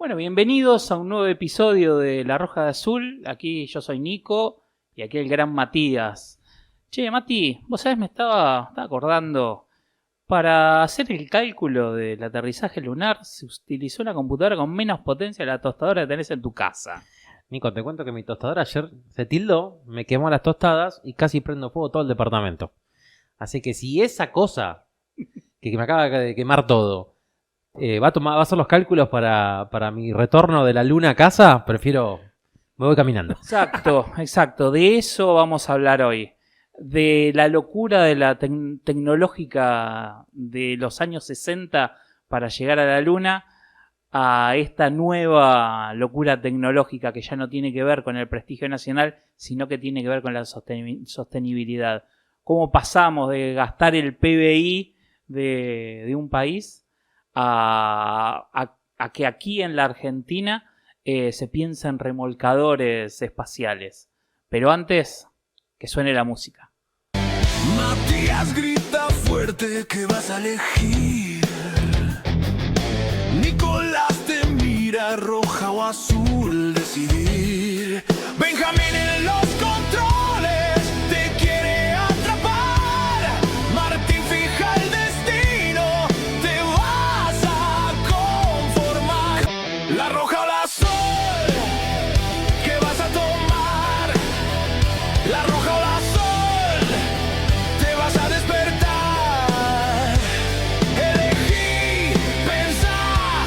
Bueno, bienvenidos a un nuevo episodio de La Roja de Azul. Aquí yo soy Nico y aquí el gran Matías. Che, Mati, vos sabés, me estaba acordando. Para hacer el cálculo del aterrizaje lunar se utilizó una computadora con menos potencia de la tostadora que tenés en tu casa. Nico, te cuento que mi tostadora ayer se tildó, me quemó las tostadas y casi prendo fuego todo el departamento. Así que si esa cosa que me acaba de quemar todo va a hacer los cálculos para mi retorno de la luna a casa, me voy caminando. Exacto. De eso vamos a hablar hoy. De la locura de la tecnológica de los años 60 para llegar a la luna, a esta nueva locura tecnológica que ya no tiene que ver con el prestigio nacional, sino que tiene que ver con la sostenibilidad. ¿Cómo pasamos de gastar el PBI de un país a que aquí en la Argentina se piensa en remolcadores espaciales? Pero antes, que suene la música. Matías grita fuerte que vas a elegir. Nicolás te mira, roja o azul decidir. Benjamín en los controles te quiere atrapar. Martín fija el destino, te vas a conformar. La roja o la azul, ¿qué vas a tomar? La roja o la azul, te vas a despertar. Elegí, pensá,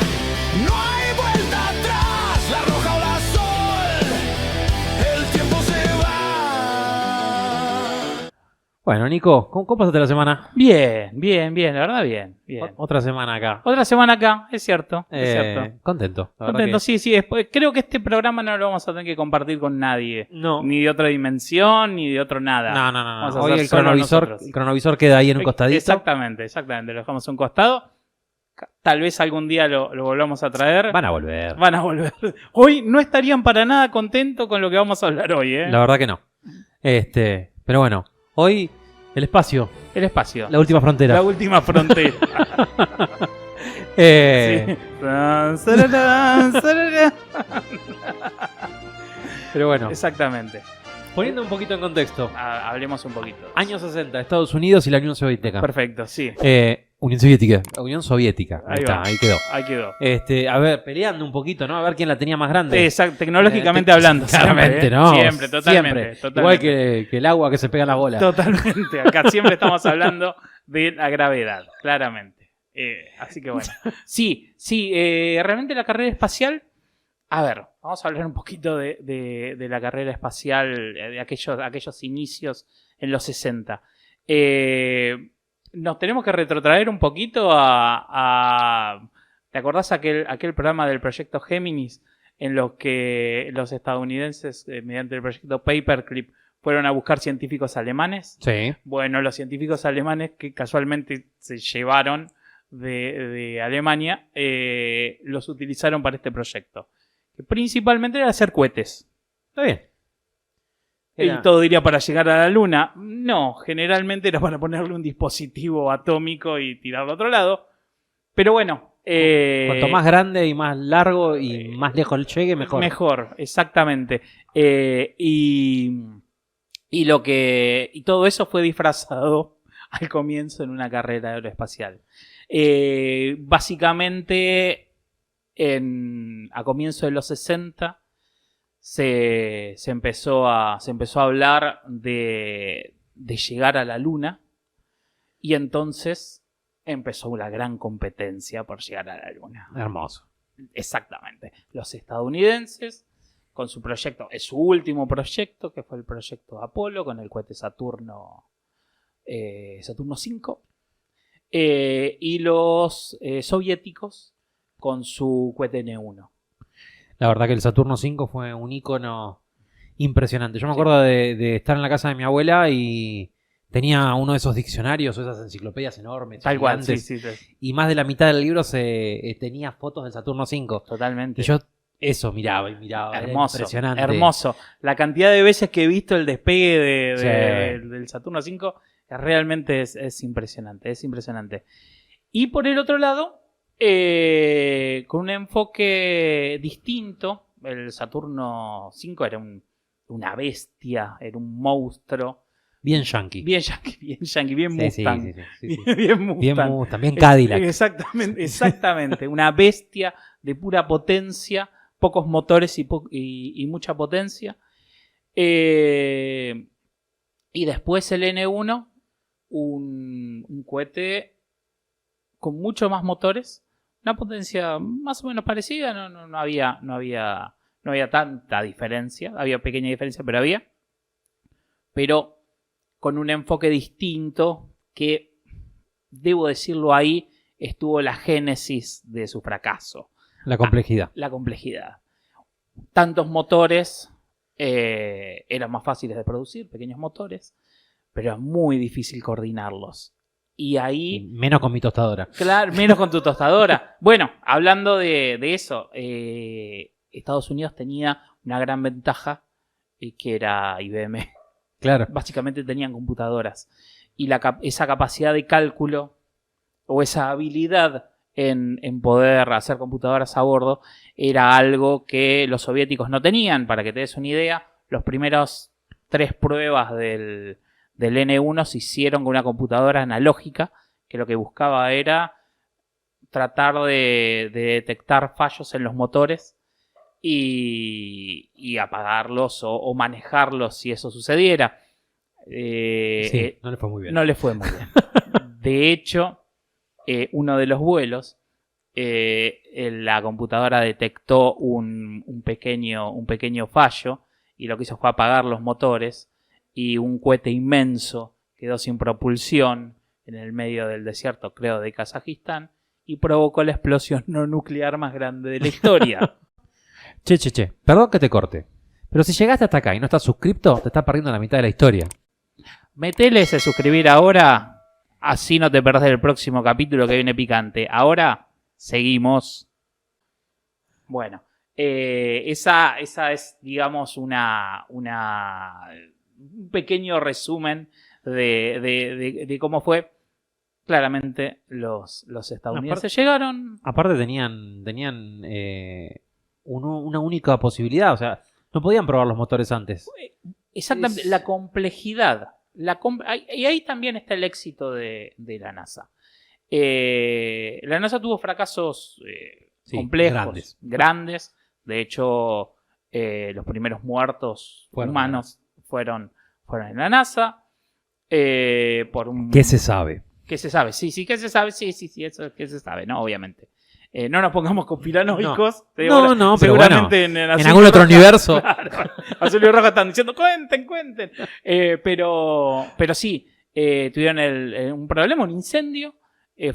no hay vuelta atrás. La roja o la azul, el tiempo se va. Bueno, Nico, ¿cómo pasaste la semana? Bien, la verdad bien. Otra semana acá. Otra semana acá, es cierto. Contento. La verdad Contento, que... sí. Después, creo que este programa no lo vamos a tener que compartir con nadie. No. Ni de otra dimensión, ni de otro nada. No. Vamos a Hoy hacer el solo nosotros. cronovisor queda ahí en un costadito. Exactamente. Lo dejamos a un costado. Tal vez algún día lo volvamos a traer. Van a volver. Hoy no estarían para nada contentos con lo que vamos a hablar hoy, ¿eh? La verdad que no. Pero bueno, hoy el espacio. El espacio. La última frontera. La última frontera. Sí. Pero bueno, Exactamente. poniendo un poquito en contexto. Hablemos un poquito. Años 60, Estados Unidos y la Unión Soviética. Perfecto, sí. Unión Soviética. Unión Soviética. Ahí va. Ahí quedó. Ahí quedó. A ver, peleando un poquito, ¿no? A ver quién la tenía más grande. Exacto, tecnológicamente hablando. Claramente, siempre, ¿no? Siempre, totalmente. Igual que el agua que se pega en la bola. Totalmente. Acá siempre estamos hablando de la gravedad, claramente. Así que bueno. Sí, realmente la carrera espacial. A ver, vamos a hablar un poquito de la carrera espacial, de aquellos inicios en los 60. Nos tenemos que retrotraer un poquito ¿te acordás aquel programa del proyecto Géminis en los que los estadounidenses, mediante el proyecto Paperclip, fueron a buscar científicos alemanes? Sí. Bueno, los científicos alemanes que casualmente se llevaron de Alemania, los utilizaron para este proyecto. Que principalmente era hacer cohetes. Está bien. Y todo diría para llegar a la luna. No, generalmente era para ponerle un dispositivo atómico y tirarlo a otro lado. Pero bueno. Cuanto más grande y más largo y más lejos llegue, mejor. Mejor, exactamente. Y todo eso fue disfrazado al comienzo en una carrera aeroespacial. Básicamente, a comienzo de los 60 se empezó a hablar de llegar a la luna, y entonces empezó la gran competencia por llegar a la luna. Hermoso. Exactamente. Los estadounidenses con su proyecto, es su último proyecto, que fue el proyecto Apolo con el cohete Saturno 5, y los soviéticos con su cohete N1. La verdad que el Saturno 5 fue un ícono impresionante. Yo me acuerdo de estar en la casa de mi abuela y tenía uno de esos diccionarios o esas enciclopedias enormes. Tal cual, sí. Y más de la mitad del libro tenía fotos del Saturno 5. Totalmente. Y yo eso miraba. Hermoso, era impresionante. hermoso. La cantidad de veces que he visto el despegue del Saturno 5 realmente es impresionante, Y por el otro lado, Con un enfoque distinto. El Saturno 5 era una bestia, era un monstruo. Bien yankee. Bien yankee, bien Sí, Mustang. sí. Bien Mustang. Bien Mustang, bien Cadillac. Exactamente. Una bestia de pura potencia, pocos motores y mucha potencia. Y después el N1, un cohete con mucho más motores, una potencia más o menos parecida, no había tanta diferencia, había pequeña diferencia, pero con un enfoque distinto que, debo decirlo ahí, estuvo la génesis de su fracaso. La complejidad. La complejidad. Tantos motores eran más fáciles de producir, pequeños motores, pero era muy difícil coordinarlos. Y ahí... Menos con mi tostadora. Claro, menos con tu tostadora. Bueno, hablando de eso, Estados Unidos tenía una gran ventaja, que era IBM. Claro. Básicamente tenían computadoras. Y esa capacidad de cálculo o esa habilidad en poder hacer computadoras a bordo era algo que los soviéticos no tenían. Para que te des una idea, los primeros 3 pruebas del N1 se hicieron con una computadora analógica, que lo que buscaba era tratar de detectar fallos en los motores y apagarlos o manejarlos si eso sucediera. Sí, no le fue muy bien. No le fue muy bien. De hecho, uno de los vuelos, la computadora detectó un pequeño fallo y lo que hizo fue apagar los motores y un cohete inmenso quedó sin propulsión en el medio del desierto, creo, de Kazajistán, y provocó la explosión no nuclear más grande de la historia. Che. Perdón que te corte. Pero si llegaste hasta acá y no estás suscripto, te estás perdiendo la mitad de la historia. Metele ese suscribir ahora, así no te perdés el próximo capítulo que viene picante. Ahora, seguimos. Bueno, esa es, digamos, un pequeño resumen de cómo fue. Claramente los estadounidenses llegaron. Aparte tenían una única posibilidad, o sea, no podían probar los motores antes. Exactamente, la complejidad. Y ahí también está el éxito de la NASA. La NASA tuvo fracasos complejos, grandes. De hecho, los primeros muertos humanos fueron en la NASA. ¿Qué se sabe? ¿Qué se sabe? Sí, ¿qué se sabe? Sí, eso que se sabe, ¿no? Obviamente. No nos pongamos conspiranoicos. No, pero seguramente bueno, en algún otro universo. Claro, Azul y Rojo están diciendo, cuenten. Pero sí, tuvieron un problema, un incendio.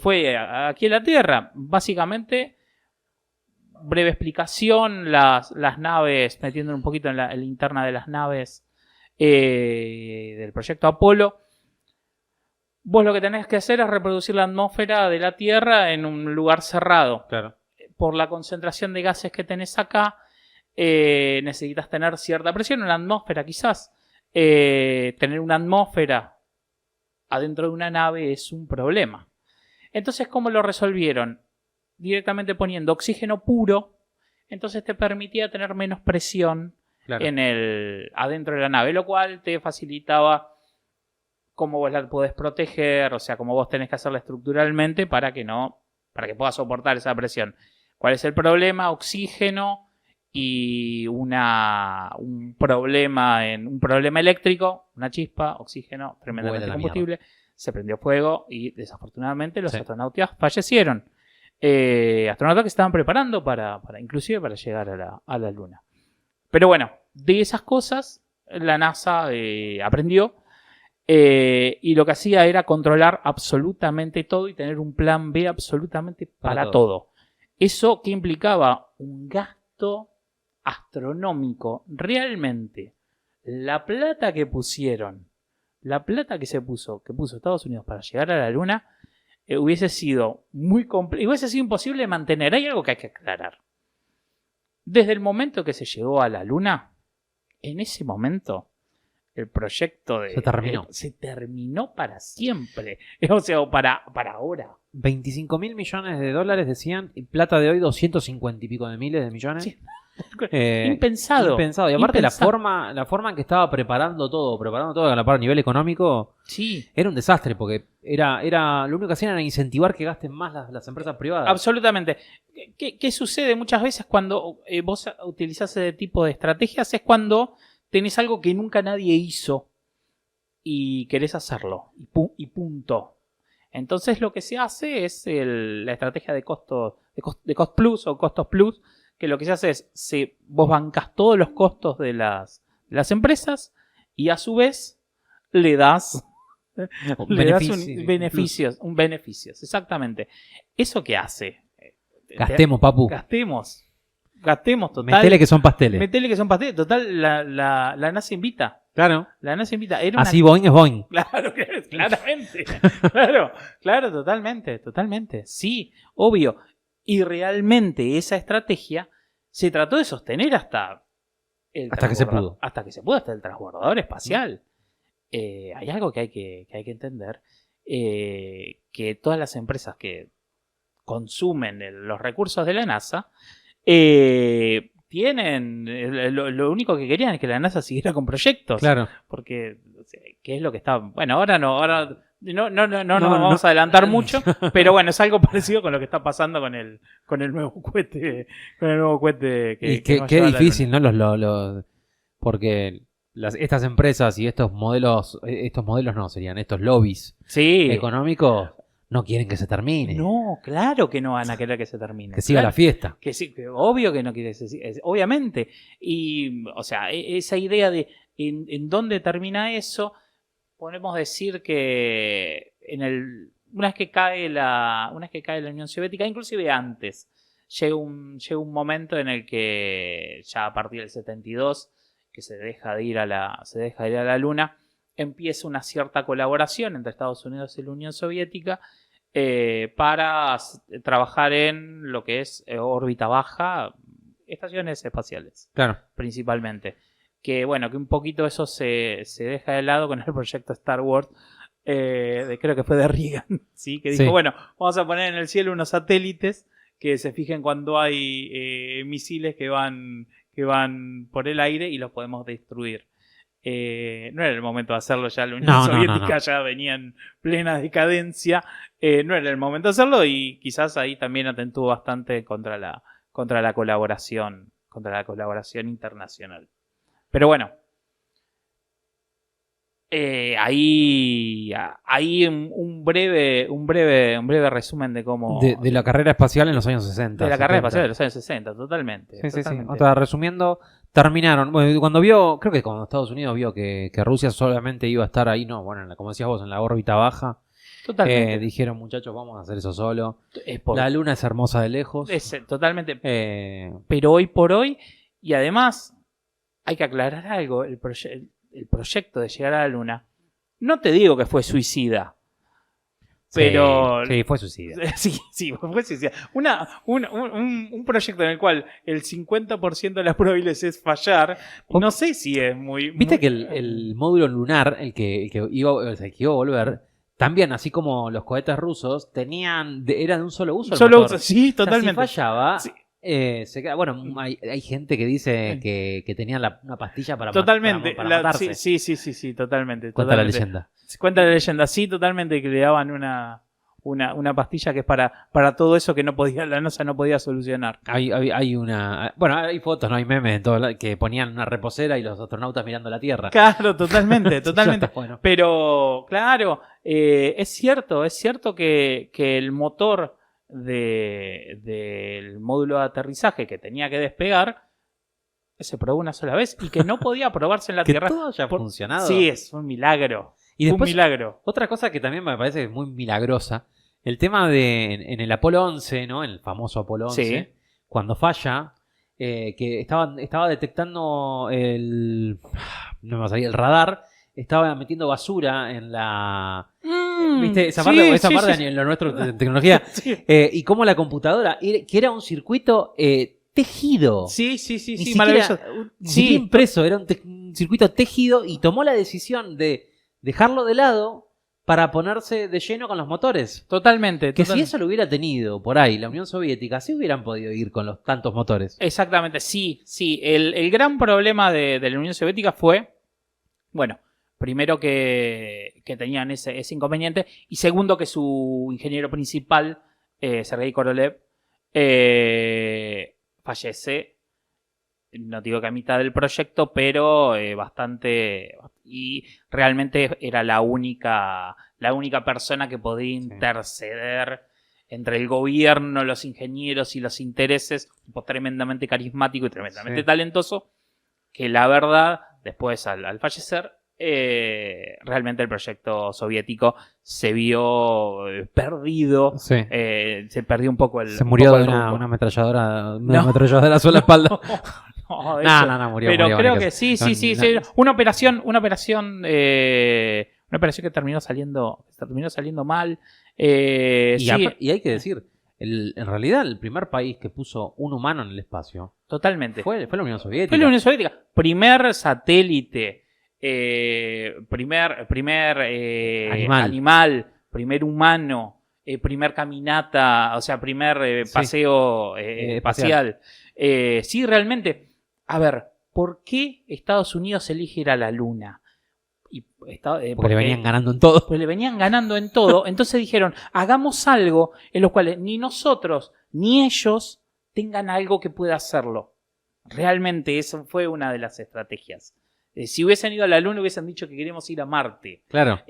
Fue aquí en la Tierra. Básicamente, breve explicación, las naves, metiendo un poquito en la interna de las naves del proyecto Apolo. Vos lo que tenés que hacer es reproducir la atmósfera de la Tierra en un lugar cerrado. Claro. Por la concentración de gases que tenés acá, necesitas tener cierta presión en la atmósfera, quizás. Tener una atmósfera adentro de una nave es un problema. Entonces, ¿cómo lo resolvieron? Directamente poniendo oxígeno puro, entonces te permitía tener menos presión adentro de la nave, lo cual te facilitaba cómo vos la podés proteger, o sea, cómo vos tenés que hacerla estructuralmente para que pueda soportar esa presión. ¿Cuál es el problema? Oxígeno y un problema eléctrico, una chispa, oxígeno, tremendamente combustible, se prendió fuego y desafortunadamente los astronautas fallecieron. Astronautas que estaban preparando inclusive para llegar a la Luna. Pero bueno, de esas cosas la NASA aprendió. Y lo que hacía era controlar absolutamente todo y tener un plan B absolutamente para todo. ¿Eso qué implicaba? Un gasto astronómico. Realmente, la plata que pusieron, la plata que puso Estados Unidos para llegar a la Luna, hubiese sido muy hubiese sido imposible de mantener. Hay algo que hay que aclarar. Desde el momento que se llegó a la Luna, en ese momento, el proyecto Se terminó. se terminó para siempre. O sea, para ahora. 25 mil millones de dólares decían, y plata de hoy 250 y pico de miles de millones. Sí. Eh, Impensado. Impensado. Y aparte Impensado. la forma en que estaba preparando todo a nivel económico, Sí. era un desastre, porque era lo único que hacían era incentivar que gasten más las empresas privadas. Absolutamente. ¿Qué sucede muchas veces cuando vos utilizás ese tipo de estrategias? Es cuando tenés algo que nunca nadie hizo y querés hacerlo. Y punto. Entonces lo que se hace es la estrategia de cost plus o costos plus, que lo que se hace es vos bancas todos los costos de las empresas y a su vez le das beneficios, exactamente. ¿Eso qué hace? Gastemos, papu. Gastemos total. Metele que son pasteles. Metele que son pasteles. Total, la NASA invita. Claro. La NASA invita. Así Boeing es Boeing. Claro, claramente. Claro, totalmente. Sí, obvio. Y realmente esa estrategia se trató de sostener hasta que se pudo. Hasta que se pudo, hasta el transbordador espacial. Hay algo que hay que entender. Que todas las empresas que consumen los recursos de la NASA tienen... Lo único que querían es que la NASA siguiera con proyectos. Claro. Porque, o sea, ¿qué es lo que está? Bueno, ahora no nos vamos a adelantar mucho, pero bueno, es algo parecido con lo que está pasando con el nuevo cohete, que Qué nos lleva a la difícil, ¿no? Porque estas empresas y estos modelos no serían, estos lobbies Sí. económicos no quieren que se termine. No, claro que no van a querer que se termine. Que siga Claro la fiesta. Que sí, que obvio que no quiere decir, obviamente. Y, o sea, esa idea de en dónde termina eso, podemos decir que una vez que cae la Unión Soviética, inclusive antes, llega un momento en el que ya a partir del 72, que se deja de ir a la Luna, empieza una cierta colaboración entre Estados Unidos y la Unión Soviética para trabajar en lo que es órbita baja, estaciones espaciales, Claro. principalmente. Que bueno, que un poquito eso se deja de lado con el proyecto Star Wars, creo que fue de Reagan, ¿sí? Que dijo, Sí. bueno, vamos a poner en el cielo unos satélites que se fijen cuando hay misiles que van por el aire y los podemos destruir. No era el momento de hacerlo, ya la Unión Soviética ya venía en plena decadencia, no era el momento de hacerlo y quizás ahí también atentó bastante contra la colaboración internacional. Pero bueno, ahí un breve resumen de cómo... De la carrera espacial en los años 60. De la carrera 70. espacial de los años 60, totalmente. Sí. totalmente. Otra, resumiendo, terminaron. Bueno, creo que cuando Estados Unidos vio que Rusia solamente iba a estar ahí, no, bueno, como decías vos, en la órbita baja, Totalmente. dijeron, muchachos, vamos a hacer eso solo. Por- La luna es hermosa de lejos. totalmente. Eh, Pero hoy por hoy, y además hay que aclarar algo, el proyecto de llegar a la Luna, no te digo que fue suicida, pero... Sí, fue suicida. Sí, fue suicida. Un proyecto en el cual el 50% de las probabilidades es fallar, no sé si es muy... Viste muy- que el módulo lunar, el que iba a volver, también, así como los cohetes rusos, eran de un solo uso. el Solo motor. uso, sí, O sea, totalmente. si fallaba, Sí. se queda. Bueno, hay gente que dice que tenían una pastilla para Totalmente. para matarse. Sí, totalmente. Cuenta la totalmente. leyenda. Cuenta la leyenda, sí, totalmente, que le daban una pastilla que es para todo eso que la NASA no podía solucionar. Hay una. Bueno, hay fotos, no hay memes en que ponían una reposera y los astronautas mirando la Tierra. Claro, totalmente. Ya está, bueno. Pero, claro, es cierto que el motor del módulo de aterrizaje que tenía que despegar se probó una sola vez y que no podía probarse en la Que Tierra. todo haya funcionado. Sí, es un milagro. Y Un después, milagro. otra cosa que también me parece muy milagrosa, el tema en el Apolo 11, ¿no? En el famoso Apolo 11, Sí. cuando falla, que estaba detectando no me va a salir, el radar, estaba metiendo basura en la... ¿Viste? Esa parte, en lo nuestro de tecnología. Sí. Y cómo la computadora, que era un circuito tejido. Sí, Ni siquiera- maravilloso. Ni Sí, siquiera impreso, era un un circuito tejido y tomó la decisión de dejarlo de lado para ponerse de lleno con los motores. Totalmente. Que si eso lo hubiera tenido por ahí la Unión Soviética, sí hubieran podido ir con los tantos motores. Exactamente, sí. El gran problema de la Unión Soviética fue, bueno, primero que tenían ese inconveniente y segundo que su ingeniero principal, Sergei Korolev, fallece, no digo que a mitad del proyecto, pero bastante, y realmente era la única persona que podía interceder entre el gobierno, los ingenieros y los intereses, tipo tremendamente carismático y tremendamente talentoso, que la verdad, después al fallecer, realmente el proyecto soviético se vio perdido. Sí. Se perdió un poco el. Se murió de rumbo. una ametralladora, sobre la espalda. No, de hecho, no, murió. Pero murió, creo Mónica. que sí. Una operación que terminó saliendo mal. Y hay que decir, en realidad el primer país que puso un humano en el espacio Totalmente. fue la Unión Soviética. Fue la Unión Soviética. Primer satélite. Primer animal, primer humano, primer caminata, o sea, primer paseo espacial. Sí, realmente. A ver, ¿por qué Estados Unidos elige ir a la Luna? Porque le venían ganando en todo. Pues le venían ganando en todo. Entonces dijeron, hagamos algo en lo cual ni nosotros ni ellos tengan algo que pueda hacerlo. Realmente eso fue una de las estrategias. Si hubiesen ido a la Luna hubiesen dicho que queremos ir a Marte. Claro.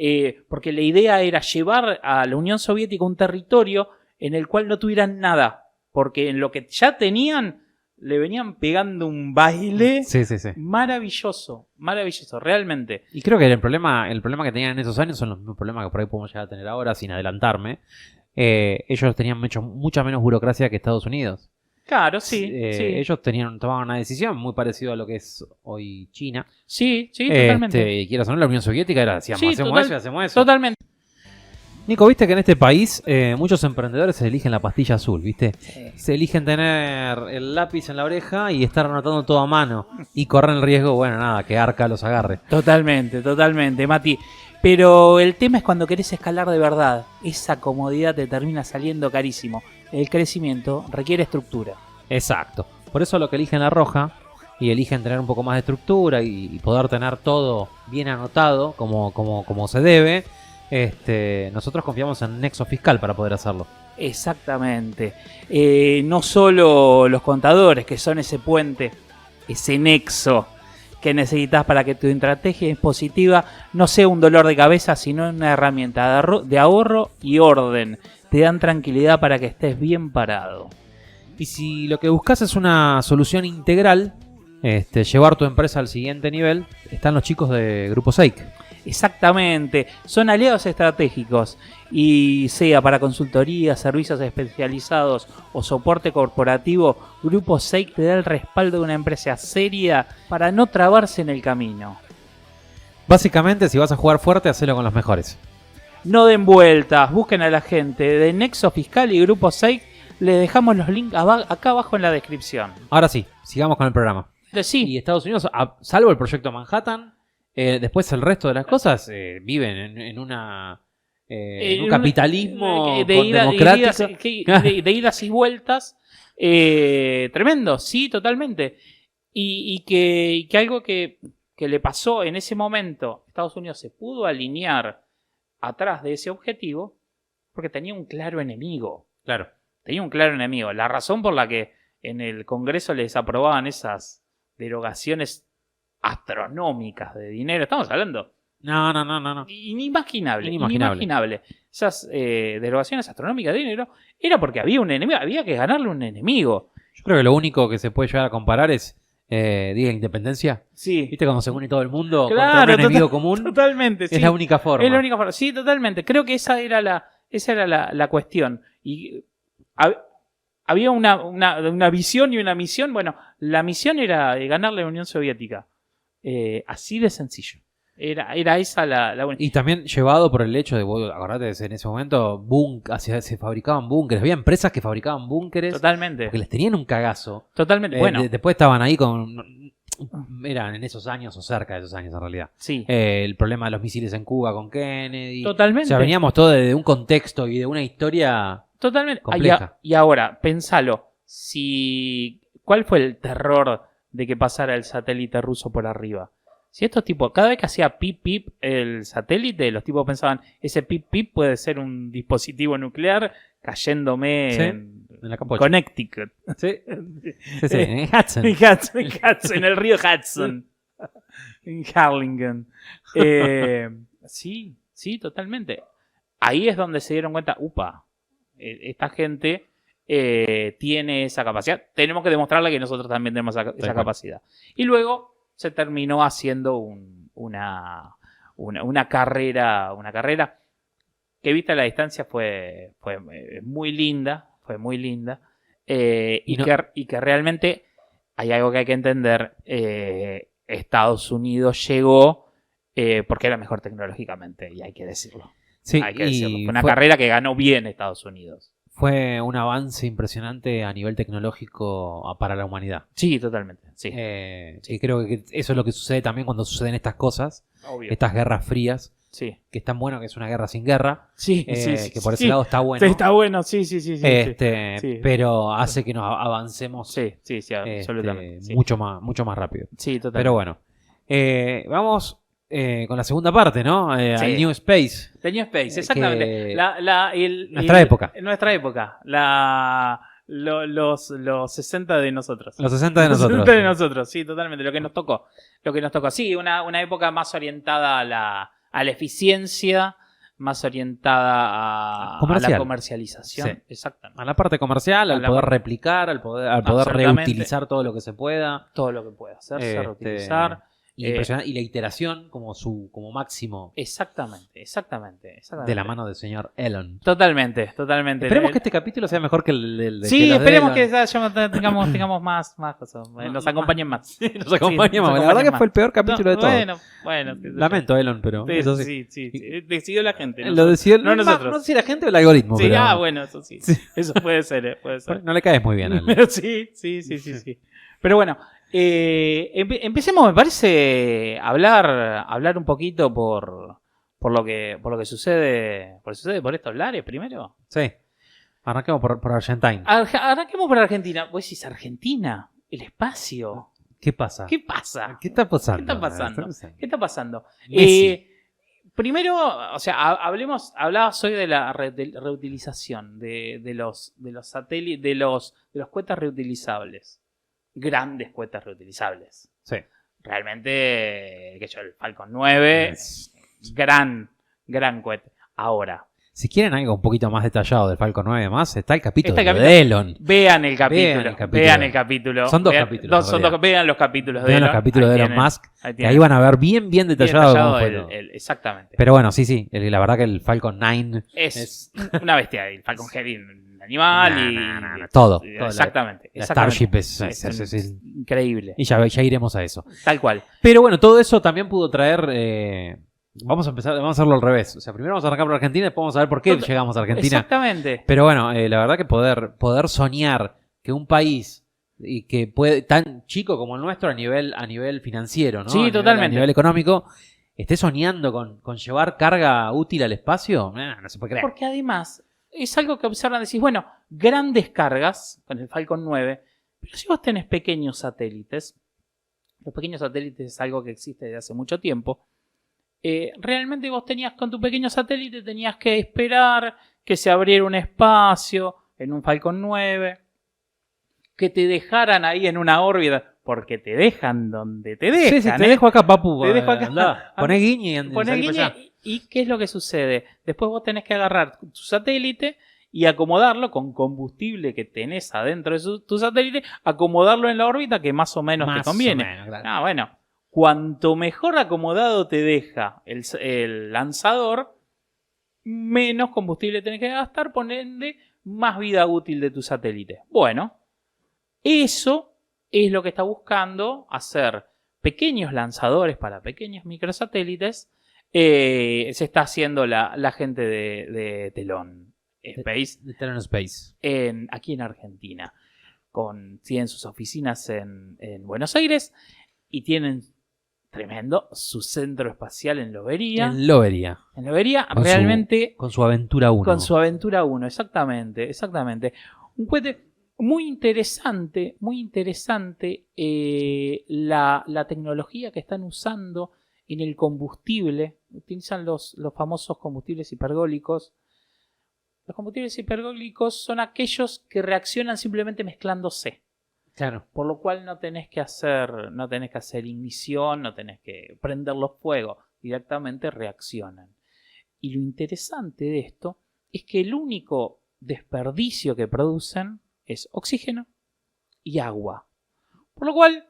Porque la idea era llevar a la Unión Soviética un territorio en el cual no tuvieran nada. Porque en lo que ya tenían le venían pegando un baile maravilloso, realmente. Y creo que el problema que tenían en esos años son los mismos problemas que por ahí podemos llegar a tener ahora, sin adelantarme. Ellos tenían mucha menos burocracia que Estados Unidos. Claro, sí. Ellos tomaban una decisión muy parecida a lo que es hoy China. Sí, totalmente. Y quieras o no, la Unión Soviética era, hacemos eso. Totalmente. Nico, viste que en este país muchos emprendedores eligen la pastilla azul, ¿viste? Sí. Se eligen tener el lápiz en la oreja y estar anotando todo a mano. Y corren el riesgo, que Arca los agarre. Totalmente, Mati. Pero el tema es cuando querés escalar de verdad. Esa comodidad te termina saliendo carísimo. El crecimiento requiere estructura. Exacto. Por eso lo que eligen la roja y eligen tener un poco más de estructura y poder tener todo bien anotado como se debe. Nosotros confiamos en Nexo Fiscal para poder hacerlo. Exactamente. No solo los contadores, que son ese puente, ese nexo que necesitas para que tu estrategia impositiva no sea un dolor de cabeza, sino una herramienta de ahorro y orden. Te dan tranquilidad para que estés bien parado. Y si lo que buscas es una solución integral, llevar tu empresa al siguiente nivel, están los chicos de Grupo Seik. Exactamente, son aliados estratégicos y sea para consultoría, servicios especializados o soporte corporativo, Grupo Seik te da el respaldo de una empresa seria para no trabarse en el camino. Básicamente, si vas a jugar fuerte, hacelo con los mejores. No den vueltas, busquen a la gente de Nexo Fiscal y Grupo Seik, les dejamos los links acá abajo en la descripción. Ahora sí, sigamos con el programa. Sí. Y Estados Unidos, salvo el proyecto Manhattan, después el resto de las cosas viven en un capitalismo democrático. De idas y vueltas. Tremendo, sí, totalmente. Y que algo que le pasó en ese momento, Estados Unidos se pudo alinear atrás de ese objetivo porque tenía un claro enemigo. Claro. Tenía un claro enemigo. La razón por la que en el Congreso les aprobaban esas derogaciones astronómicas de dinero. Estamos hablando. No. Inimaginable. Esas derogaciones astronómicas de dinero era porque había un enemigo. Había que ganarle un enemigo. Yo creo que lo único que se puede llegar a comparar es Día de la Independencia. Sí. ¿Viste cuando se une todo el mundo contra un enemigo común? Totalmente, sí. Es la única forma. Es la única forma. Sí, totalmente. Creo que esa era la cuestión. Y había una visión y una misión. Bueno, la misión era ganarle a la Unión Soviética. Así de sencillo. Era esa la única. Y también llevado por el hecho de, acordate, en ese momento se fabricaban búnkeres. Había empresas que fabricaban búnkeres. Totalmente. Porque les tenían un cagazo. Totalmente. Bueno. Después estaban ahí con... eran en esos años o cerca de esos años en realidad. Sí, El problema de los misiles en Cuba con Kennedy. totalmente. O sea, veníamos todo de un contexto y de una historia Totalmente. compleja. Y ahora, pensalo. ¿Cuál fue el terror de que pasara el satélite ruso por arriba? Si estos tipos, cada vez que hacía pip pip el satélite, los tipos pensaban, ese pip pip puede ser un dispositivo nuclear cayéndome Sí, en en la Campocha. Connecticut. Sí, sí, en Hudson. En el río Hudson. En Harlingen. Sí, totalmente. Ahí es donde se dieron cuenta, esta gente tiene esa capacidad. Tenemos que demostrarle que nosotros también tenemos esa capacidad. Y luego se terminó haciendo una carrera que vista a la distancia fue muy linda. Fue muy linda. Y que realmente hay algo que hay que entender. Estados Unidos llegó porque era mejor tecnológicamente, y hay que decirlo. Sí, Hay que decirlo. y Fue una carrera que ganó bien Estados Unidos. fue un avance impresionante a nivel tecnológico para la humanidad. Sí, totalmente. Sí. Y creo que eso es lo que sucede también cuando suceden estas cosas, Obvio. estas guerras frías, Sí. que es tan bueno que es una guerra sin guerra, Sí, que por ese sí. lado está bueno. Sí, está bueno, sí. Sí. Pero hace que nos avancemos Sí, absolutamente. Sí. mucho más rápido. Sí, totalmente. Pero bueno, vamos con la segunda parte, ¿no? Al New Space. The New Space, exactamente. que- Nuestra época. Nuestra época. Los 60 de nosotros. Los 60 de Los nosotros. 60 de nosotros, sí, totalmente. Lo que nos tocó. Sí, una época más orientada a la eficiencia, más orientada a Comercial. la comercialización. Sí. Exactamente. A la parte comercial, A al la poder parte- replicar, al poder Absolutamente. reutilizar todo lo que se pueda. Todo lo que puede hacerse, Este, reutilizar. Impresionante. Y la iteración como máximo Exactamente. de la mano del señor Elon. Totalmente. Esperemos que este capítulo sea mejor que el de Sí, los de esperemos que Elon. tengamos más cosas. Nos acompañen más. Nos acompaña más. nos La verdad que acompañen fue el peor capítulo de todos. Bueno. Lamento, Elon, pero eso sí. Sí. Decidió la gente. Lo decidió no nosotros. No sé si la gente o el algoritmo. Sí, pero bueno, eso sí. Sí. Eso puede ser. no le caes muy bien a él. Pero sí. Pero bueno, empecemos, me parece, a hablar un poquito por lo que sucede por estos lares primero. Sí. Arranquemos por Argentine. Arranquemos por Argentina. Vos decís Argentina, el espacio. ¿Qué pasa? ¿Qué pasa? ¿Qué está pasando? ¿Qué está pasando? Messi. Primero, o sea, hablabas hoy de la reutilización de los satélites, de los cohetes reutilizables. Grandes cohetes reutilizables. Sí. Realmente, el Falcon 9, gran cohete. Ahora, Si quieren algo un poquito más detallado del Falcon 9 más, está el capítulo Está el de Elon. vean el capítulo. Vean el capítulo. Son dos Vean- capítulos, en son realidad. dos- vean los capítulos de Vean Elon. los capítulos de Ahí Elon tienen, Musk, ahí que tienen. ahí van a ver bien detallado cómo fue todo. Exactamente. Pero bueno, sí, la verdad que el Falcon 9 es una bestia. El Falcon Heavy, un animal No, todo. Exactamente. La exactamente. Starship es increíble. y ya iremos a eso. Tal cual. Pero bueno, todo eso también pudo traer... vamos a hacerlo al revés. O sea, primero vamos a arrancar por Argentina y después vamos a ver por qué llegamos a Argentina. Exactamente. Pero bueno, la verdad que poder soñar que un país y que puede tan chico como el nuestro a nivel financiero, ¿no? Sí, totalmente. A nivel económico, esté soñando con llevar carga útil al espacio, no se puede creer. Porque además es algo que observan, decís, bueno, grandes cargas con el Falcon 9, pero si vos tenés pequeños satélites, los pequeños satélites es algo que existe desde hace mucho tiempo, realmente vos tenías con tu pequeño satélite, tenías que esperar que se abriera un espacio en un Falcon 9, que te dejaran ahí en una órbita, porque te dejan donde te dejan. Sí, te dejo acá, papu. Te dejo acá. Andá, poné guiñe y andá, Poné salí para guiñe, allá. ¿y qué es lo que sucede? Después vos tenés que agarrar tu satélite y acomodarlo con combustible que tenés adentro de tu satélite, acomodarlo en la órbita que más o menos te conviene. o menos, claro. Bueno, cuanto mejor acomodado te deja el lanzador, menos combustible tenés que gastar, ponerle más vida útil de tu satélite. Bueno, eso es lo que está buscando hacer pequeños lanzadores para pequeños microsatélites. Se está haciendo la gente de Telón Space De Telon Space. aquí en Argentina. Tienen sus oficinas en Buenos Aires. y tienen tremendo su centro espacial en Lobería. En Lobería. En Lobería, Con realmente... Con su Aventura 1. Con su Aventura 1, exactamente. Un cohete muy interesante la tecnología que están usando en el combustible. Utilizan los famosos combustibles hipergólicos. Los combustibles hipergólicos son aquellos que reaccionan simplemente mezclándose. Claro. Por lo cual no tenés que hacer ignición, no tenés que prenderlos fuego. Directamente reaccionan. Y lo interesante de esto es que el único desperdicio que producen es oxígeno y agua. Por lo cual...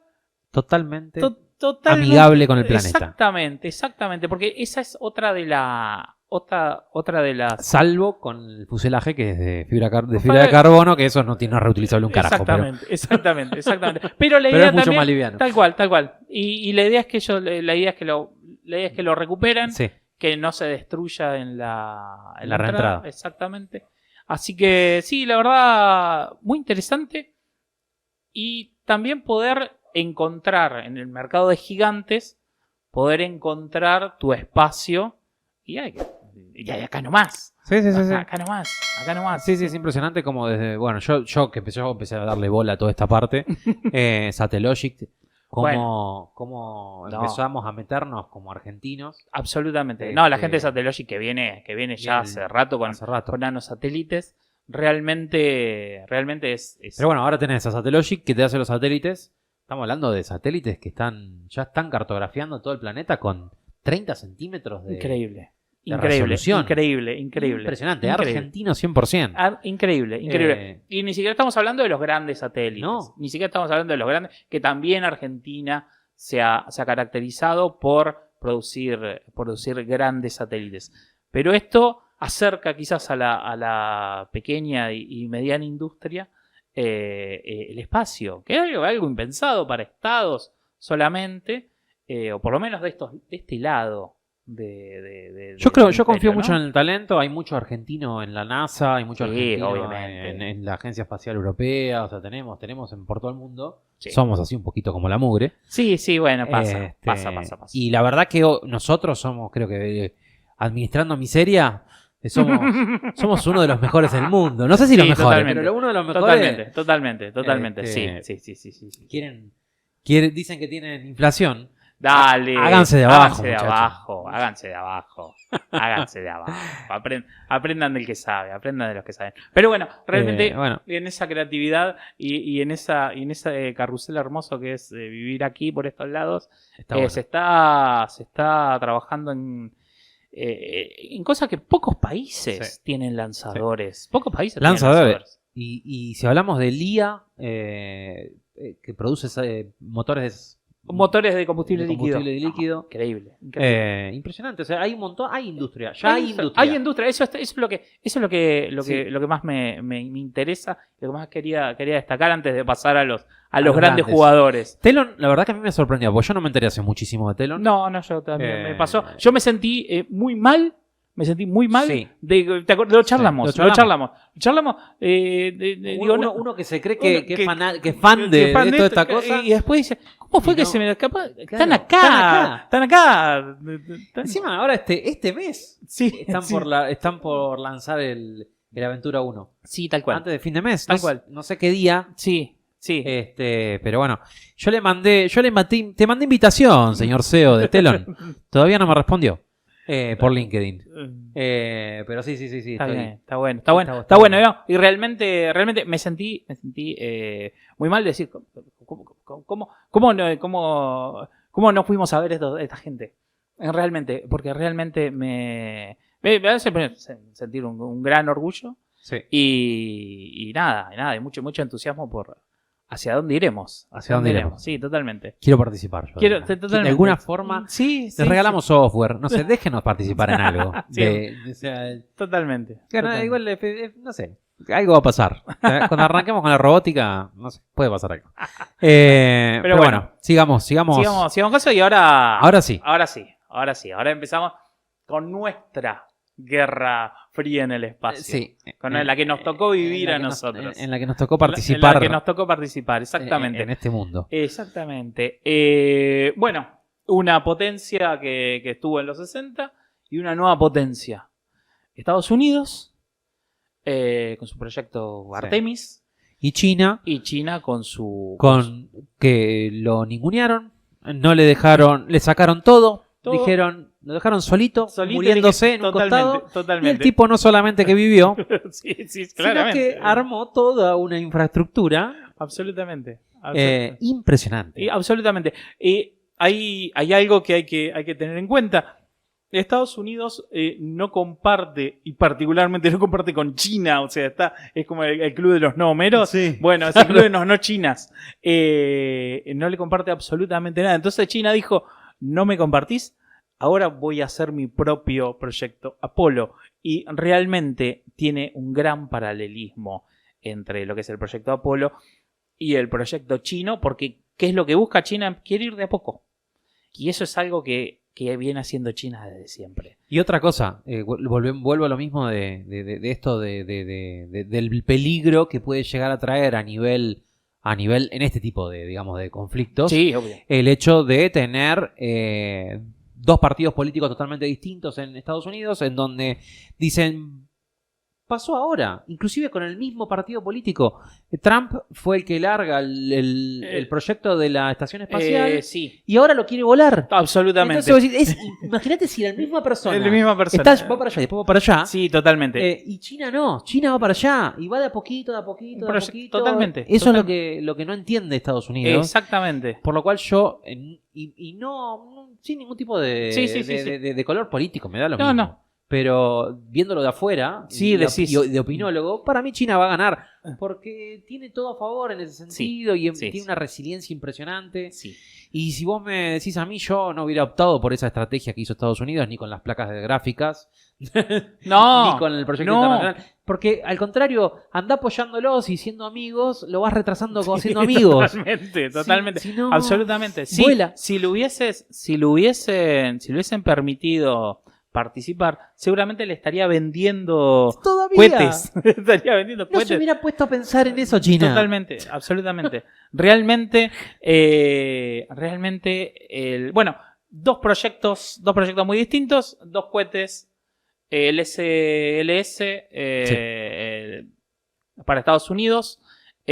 Totalmente Totalmente amigable con el planeta. Exactamente. Porque esa es otra de las... Salvo con el fuselaje que es de fibra de carbono, que eso no es reutilizable un carajo. Exactamente. Pero la pero idea es mucho también, más liviano. Tal cual. Y la idea es que lo recuperen, sí. Que no se destruya en la reentrada. Exactamente. Así que sí, la verdad, muy interesante. Y también poder encontrar en el mercado de gigantes, poder encontrar tu espacio. Y acá nomás. Sí. Acá nomás. Sí, es impresionante como desde... Bueno, yo empecé a darle bola a toda esta parte. Satellogic, cómo empezamos a meternos como argentinos. Absolutamente. No, la gente de Satellogic que viene ya hace rato con nanosatélites. Realmente es... Pero bueno, ahora tenés a Satellogic que te hace los satélites. Estamos hablando de satélites que ya están cartografiando todo el planeta con 30 centímetros de... Increíble. Resolución. Increíble. Impresionante. Argentino 100%. Increíble. Y ni siquiera estamos hablando de los grandes satélites. No. Ni siquiera estamos hablando de los grandes, que también Argentina se ha caracterizado por producir grandes satélites. Pero esto acerca quizás a la pequeña y mediana industria el espacio, que es algo impensado para estados solamente, o por lo menos de este lado. Yo confío mucho en el talento. Hay mucho argentino en la NASA, hay mucho argentino obviamente. en la Agencia Espacial Europea. O sea, tenemos por todo el mundo. Sí. Somos así un poquito como la mugre. Sí, bueno, pasa. Y la verdad que nosotros somos, creo que administrando miseria, somos uno de los mejores del mundo. No sé si los mejores, pero uno de los mejores. Totalmente. Sí. Dicen que tienen inflación. Dale. Háganse de abajo. Háganse de abajo. Aprendan del que sabe, aprendan de los que saben. Pero bueno, realmente en esa creatividad y en ese carrusel hermoso que es vivir aquí por estos lados, se está trabajando en cosas que pocos países tienen lanzadores. Pocos países tienen lanzadores. Y si hablamos de LIA, que produce motores de combustible líquido. Increíble. Impresionante. O sea, hay un montón, hay industria. Hay industria. Eso es lo que más me interesa, lo que más quería destacar antes de pasar a los grandes jugadores. Telon, la verdad que a mí me sorprendió, porque yo no me enteré hace muchísimo de Telon. No, yo también me pasó. Yo me sentí muy mal. Sí. Lo charlamos. Uno que se cree que es fan de toda esta cosa. Y después dice, ¿cómo fue que se me escapó? Están acá. Encima ahora este mes están por lanzar el Aventura 1. Sí, tal cual. Antes de fin de mes. Tal cual. No sé qué día. Sí. Pero bueno, te mandé invitación, señor CEO de Telon. Todavía no me respondió. Por LinkedIn. Pero sí. Está bueno. ¿No? Y realmente me sentí muy mal de decir, ¿cómo no fuimos a ver esta gente? Realmente, porque realmente me hace sentir un gran orgullo. Sí. Y nada, y mucho entusiasmo por hacia dónde iremos. Sí, totalmente. Quiero participar yo. Totalmente. De alguna forma, les regalamos software. No sé, déjenos participar en algo. Totalmente. Igual, no sé, algo va a pasar. Cuando arranquemos con la robótica, no sé, puede pasar algo. Pero bueno, sigamos. Sigamos con eso y ahora sí. Ahora empezamos con nuestra guerra fría en el espacio. Sí. Con la que nos tocó vivir en la a que nosotros. En la que nos tocó participar. En la que nos tocó participar, exactamente. En este mundo. Exactamente. Bueno, una potencia que estuvo en los 60 y una nueva potencia. Estados Unidos, con su proyecto Artemis, Y China, y China con su... que lo ningunearon, no le dejaron, le sacaron todo. Todo. Dijeron, lo dejaron solito Solito, muriéndose en un totalmente, costado. totalmente. Y el tipo no solamente que vivió, sí, sí, sino claramente. que armó toda una infraestructura Absolutamente. impresionante. Absolutamente. Hay algo que hay que tener en cuenta. Estados Unidos no comparte, y particularmente no comparte con China, o sea, es como el club de los no homeros. Sí. Bueno, es el club de los no chinas. No le comparte absolutamente nada. Entonces China dijo, no me compartís, ahora voy a hacer mi propio proyecto Apolo. Y realmente tiene un gran paralelismo entre lo que es el proyecto Apolo y el proyecto chino, porque ¿qué es lo que busca China? Quiere ir de a poco. Y eso es algo que viene haciendo China desde siempre. Y otra cosa, vuelvo a lo mismo de esto del peligro que puede llegar a traer a nivel en este tipo de, digamos, de conflictos. Sí, obvio. El hecho de tener dos partidos políticos totalmente distintos en Estados Unidos, en donde dicen, pasó ahora, inclusive con el mismo partido político. Trump fue el que larga el proyecto de la estación espacial sí. y ahora lo quiere volar. Absolutamente. Entonces, vos decís, imagínate si la misma persona, va para allá y después va para allá. Sí, totalmente. Y China no, China va para allá y va de a poquito. Totalmente. Eso es lo que no entiende Estados Unidos. Exactamente. Por lo cual yo, y no sin ningún tipo de color político, me da lo mismo. No. Pero viéndolo de afuera, sí, de opinólogo, para mí China va a ganar. Porque tiene todo a favor en ese sentido y tiene una resiliencia impresionante. Sí. Y si vos me decís a mí, yo no hubiera optado por esa estrategia que hizo Estados Unidos, ni con las placas de gráficas, no, ni con el proyecto internacional. Porque al contrario, anda apoyándolos y siendo amigos, lo vas retrasando como siendo amigos. Totalmente. Si no, absolutamente. Sí, vuela. Si lo hubiesen participar, seguramente le estaría vendiendo cohetes. Estaría vendiendo No cohetes. se hubiera puesto a pensar en eso, China. Totalmente, absolutamente. Realmente, bueno, dos proyectos muy distintos, dos cohetes, el SLS para Estados Unidos, Otro.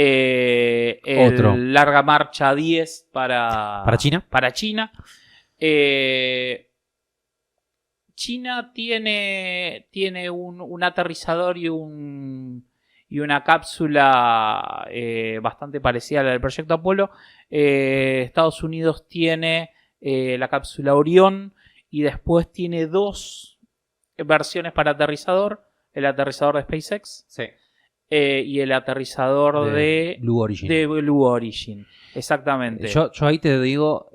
el Larga Marcha 10 ¿Para China? Para China. China tiene un aterrizador y una cápsula bastante parecida a la del proyecto Apolo. Estados Unidos tiene la cápsula Orión y después tiene dos versiones para aterrizador. El aterrizador de SpaceX y el aterrizador de Blue Origin. De Blue Origin. Exactamente. Yo ahí te digo,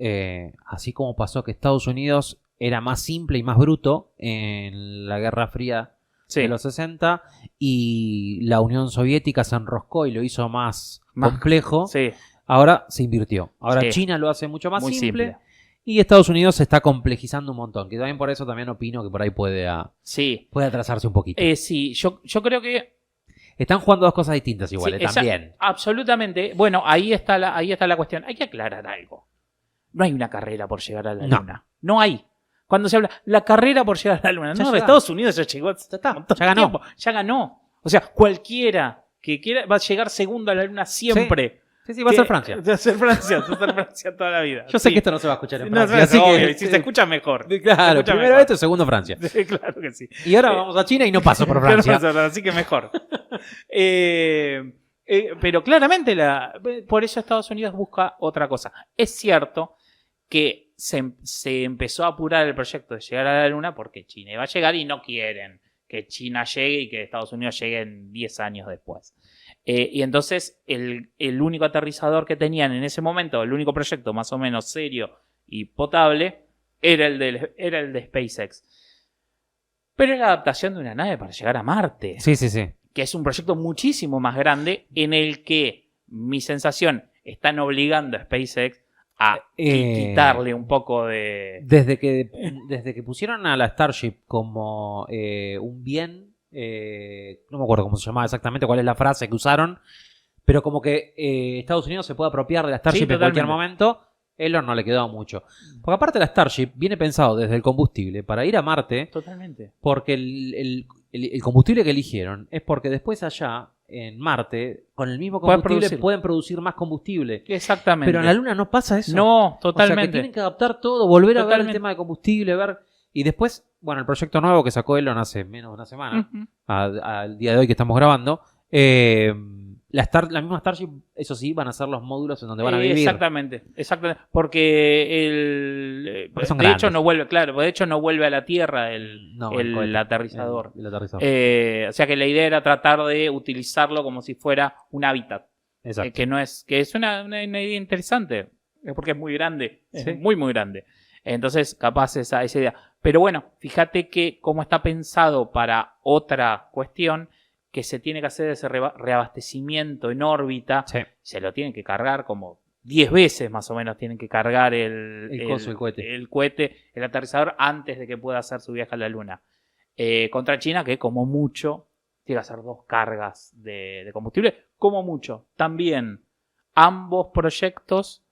así como pasó que Estados Unidos era más simple y más bruto en la Guerra Fría de los 60 y la Unión Soviética se enroscó y lo hizo más complejo. Sí. Ahora se invirtió. Ahora China lo hace mucho más muy simple. Y Estados Unidos se está complejizando un montón. Que también por eso también opino que por ahí puede atrasarse un poquito. Sí, yo creo que están jugando dos cosas distintas igual, también. Absolutamente. Bueno, ahí está la cuestión. Hay que aclarar algo. No hay una carrera por llegar a la Luna. No hay. Cuando se habla, la carrera por llegar a la Luna. No, Estados Unidos ya llegó. Ya ganó. O sea, cualquiera que quiera va a llegar segundo a la Luna siempre. Sí, va a ser Francia. Va a ser Francia toda la vida. Yo sé que esto no se va a escuchar en Francia. Así que si se escucha mejor. Claro, primero esto y segundo Francia. Claro que sí. Y ahora vamos a China y no paso por Francia. Así que mejor. Pero claramente por eso Estados Unidos busca otra cosa. Es cierto que se empezó a apurar el proyecto de llegar a la Luna porque China iba a llegar y no quieren que China llegue y que Estados Unidos llegue en 10 años después. Y entonces el único aterrizador que tenían en ese momento, el único proyecto más o menos serio y potable, era el de SpaceX. Pero es la adaptación de una nave para llegar a Marte. Sí. Que es un proyecto muchísimo más grande en el que, mi sensación, están obligando a SpaceX a quitarle un poco de... Desde que pusieron a la Starship como un bien no me acuerdo cómo se llamaba exactamente, cuál es la frase que usaron, pero como que Estados Unidos se puede apropiar de la Starship en cualquier momento. Elon no le quedó mucho. Porque aparte la Starship viene pensado desde el combustible para ir a Marte. Totalmente. Porque el combustible que eligieron es porque después allá en Marte, con el mismo combustible, pueden producir más combustible. Exactamente. Pero en la Luna no pasa eso. No, totalmente. O sea que tienen que adaptar todo, volver a ver el tema de combustible, ver. Y después, bueno, el proyecto nuevo que sacó Elon hace menos de una semana, al día de hoy que estamos grabando, la misma Starship, eso sí, van a ser los módulos en donde van a vivir. Exactamente. Porque de hecho no vuelve, claro, de hecho no vuelve a la Tierra el aterrizador. El aterrizador. O sea que la idea era tratar de utilizarlo como si fuera un hábitat. Exacto. Que es una idea interesante. Porque es muy grande. Sí. Es muy, muy grande. Entonces, capaz esa idea. Pero bueno, fíjate que como está pensado para otra cuestión, que se tiene que hacer ese reabastecimiento en órbita, se lo tienen que cargar como 10 veces más o menos, tienen que cargar el cohete, el aterrizador, antes de que pueda hacer su viaje a la Luna. Contra China, que como mucho, tiene que hacer 2 cargas de combustible, como mucho. También, ambos proyectos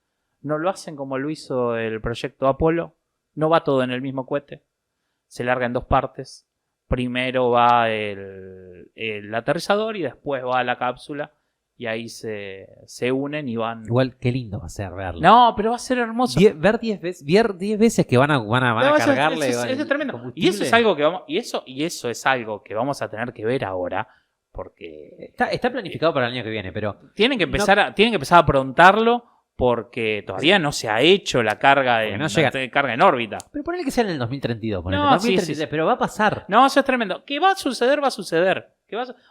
no lo hacen como lo hizo el proyecto Apolo, no va todo en el mismo cohete, se larga en 2 partes. Primero va el aterrizador y después va la cápsula y ahí se unen y van. Igual, qué lindo va a ser verlo. No, pero va a ser hermoso. Ver 10 veces que van a cargarle. Eso es tremendo. Y eso es algo que vamos. Y eso es algo que vamos a tener que ver ahora. Porque. Está planificado para el año que viene, pero. Tienen que empezar a aprontarlo. Porque todavía no se ha hecho la carga carga en órbita. Pero ponele que sea en el 2032. No, 2033, sí. Pero va a pasar. No, eso es tremendo. Que va a suceder, va a suceder.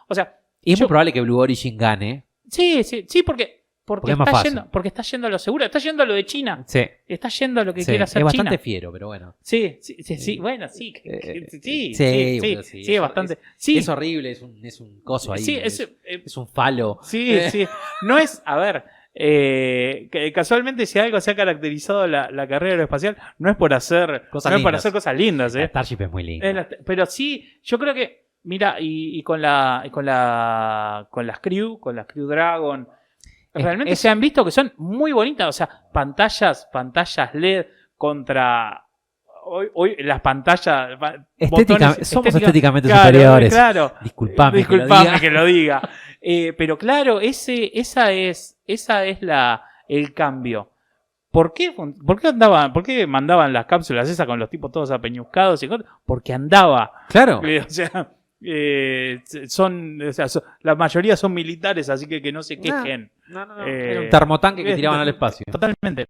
O sea, y es muy probable que Blue Origin gane. Sí, porque es más fácil. Porque está yendo a lo seguro. Está yendo a lo de China. Sí. Está yendo a lo que quiere hacer China. Es bastante fiero, pero bueno. Sí. Bueno, sí. Sí, es bastante. Es horrible, es un coso ahí. Sí, es un falo. Sí. No es. A ver. Casualmente, si algo se ha caracterizado la carrera aeroespacial, no es por hacer cosas lindas. La Starship es muy linda. Pero sí, yo creo que, mira, y con las Crew Dragon, realmente se han visto que son muy bonitas. O sea, pantallas LED contra. Hoy las pantallas. Somos estéticamente superiores. Claro. Disculpame que lo diga. Pero claro, esa es el cambio. ¿Por qué mandaban las cápsulas esas con los tipos todos apeñuscados y cosas? Porque andaba. Claro. La mayoría son militares, así que no se quejen. No. Era un termotanque que tiraban al espacio. Totalmente.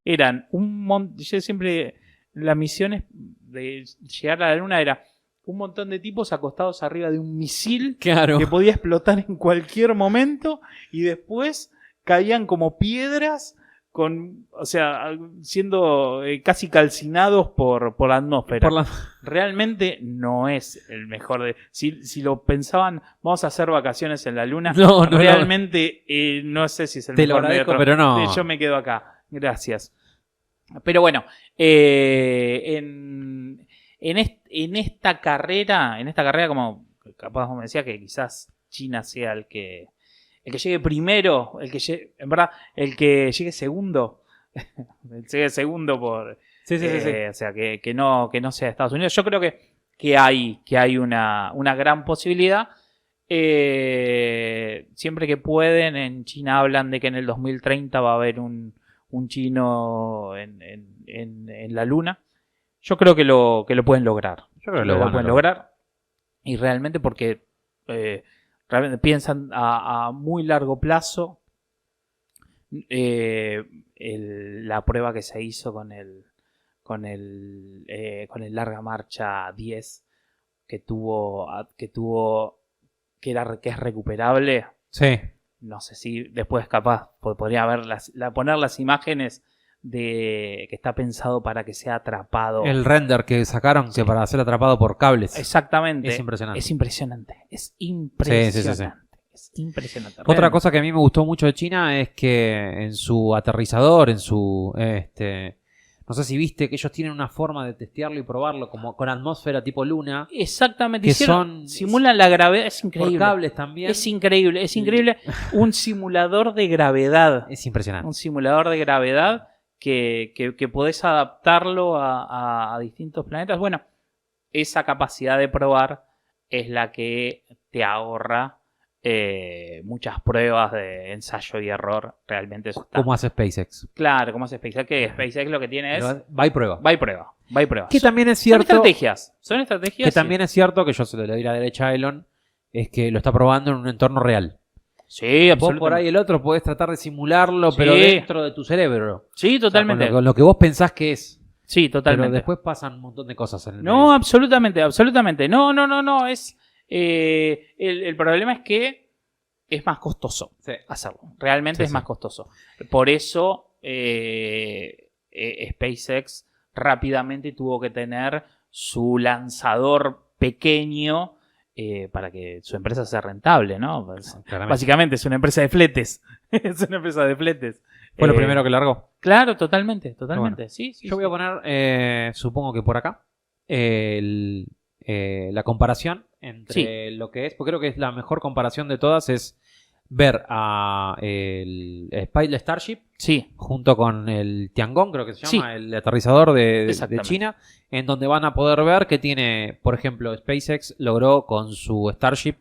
Eran un montón. Yo siempre. Las misiones de llegar a la Luna era un montón de tipos acostados arriba de un misil que podía explotar en cualquier momento y después caían como piedras siendo casi calcinados por la atmósfera. Realmente no es el mejor si lo pensaban, vamos a hacer vacaciones en la Luna, realmente no sé si es el mejor medio, pero no. Yo me quedo acá. Gracias. Pero bueno, en esta carrera, como capaz me decía que quizás China sea el que llegue primero, el que llegue segundo, por, sí. O sea que no sea Estados Unidos. Yo creo que hay una gran posibilidad. Siempre que pueden, en China hablan de que en el 2030 va a haber un chino en la Luna. Yo creo que lo pueden lograr. Lo pueden lograr. Y realmente porque realmente piensan a muy largo plazo. La prueba que se hizo con el Larga Marcha 10 que es recuperable. Sí. No sé si después capaz podría poner las imágenes de que está pensado para que sea atrapado. El render que sacaron que para ser atrapado por cables. Exactamente. Es impresionante. Sí. Es impresionante. Otra realmente. cosa que a mí me gustó mucho de China es que en su aterrizador, no no sé si viste que ellos tienen una forma de testearlo y probarlo como con atmósfera tipo luna. Exactamente. Que son- Simulan la gravedad. Es Por increíble. cables también. Es increíble. Es increíble. Un simulador de gravedad. Es impresionante. Un simulador de gravedad que podés adaptarlo a distintos planetas. Bueno, esa capacidad de probar es la que te ahorra muchas pruebas de ensayo y error. Realmente eso está. ¿Cómo hace SpaceX? Claro, como hace SpaceX. Que SpaceX lo que tiene es Pero va y prueba. va y prueba. Va y prueba. Que también es Son cierto. estrategias. Son estrategias. Que también es cierto, que yo se lo doy la derecha a Elon, es que lo está probando en un entorno real. Sí, Vos absolutamente. por ahí el otro podés tratar de simularlo, Sí. pero dentro de tu cerebro. Sí, totalmente. O sea, con lo que vos pensás que es. Sí, totalmente. Pero después pasan un montón de cosas en el No, medio. absolutamente, absolutamente. No. Es el problema es que es más costoso Sí. hacerlo. Realmente Sí, es sí. más costoso. Por eso SpaceX rápidamente tuvo que tener su lanzador pequeño para que su empresa sea rentable, ¿no? Claramente. Básicamente es una empresa de fletes. Es una empresa de fletes. Fue lo primero que largó. Claro, totalmente. Bueno, Sí, Yo voy a poner, supongo que por acá, la comparación entre lo que es, porque creo que es la mejor comparación de todas, es ver a el Starship Sí, junto con el Tiangong, creo que se llama, Sí. el aterrizador de Exactamente. China, en donde van a poder ver que tiene, por ejemplo, SpaceX logró con su Starship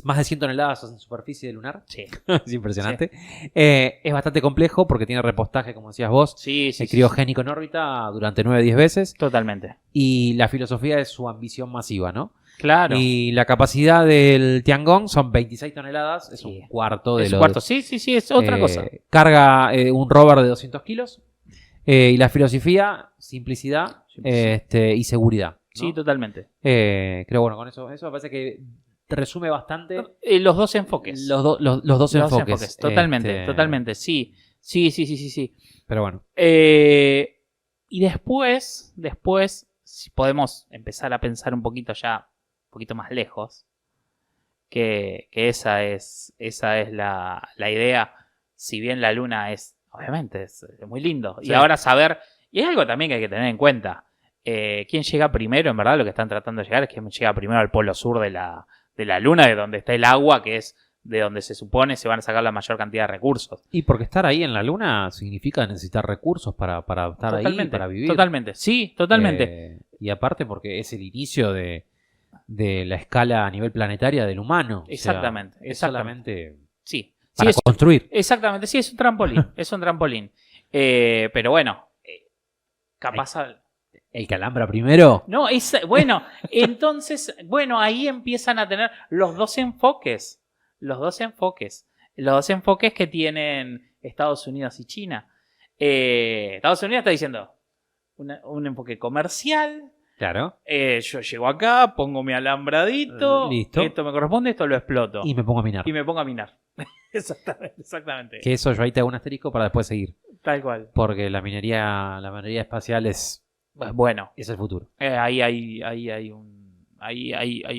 más de 100 toneladas en superficie lunar. sí. Es impresionante. Es bastante complejo porque tiene repostaje, como decías vos, Sí, sí, sí, criogénico en órbita durante 9-10 veces. Totalmente. Y la filosofía es su ambición masiva, ¿no? Claro. Y la capacidad del Tiangong son 26 toneladas, es Sí. un cuarto de Es lo cuarto. Sí, es otra cosa. Carga un rover de 200 kilos. Y la filosofía, simplicidad y seguridad, ¿no? Sí, totalmente. Creo, bueno, con eso me parece que resume bastante Los dos enfoques. los dos enfoques. Totalmente, totalmente. Sí. Pero bueno, Y después, si podemos empezar a pensar un poquito más lejos, que esa es la idea. Si bien la luna obviamente, es muy lindo. Sí. Y ahora saber, y es algo también que hay que tener en cuenta. ¿Quién llega primero? En verdad, lo que están tratando de llegar es quién llega primero al polo sur de la luna, de donde está el agua, que es de donde se supone se van a sacar la mayor cantidad de recursos. y porque estar ahí en la luna significa necesitar recursos para estar ahí, para vivir. Totalmente, sí, totalmente. Y aparte porque es el inicio de la escala a nivel planetaria del humano. O sea, Exactamente, es exactamente. solamente Sí, para construir. exactamente, sí, es un trampolín, es un trampolín. Pero bueno, capaz... El que alambra primero. No, bueno, entonces, bueno, ahí empiezan a tener los dos enfoques. Los dos enfoques que tienen Estados Unidos y China. Estados Unidos está diciendo un enfoque comercial. Claro. Yo llego acá, pongo mi alambradito. Listo. Esto me corresponde, esto lo exploto. Y me pongo a minar. Y me pongo a minar. Exactamente. Que eso yo ahí te hago un asterisco para después seguir. Tal cual. Porque la minería espacial es Bueno, el futuro. ahí hay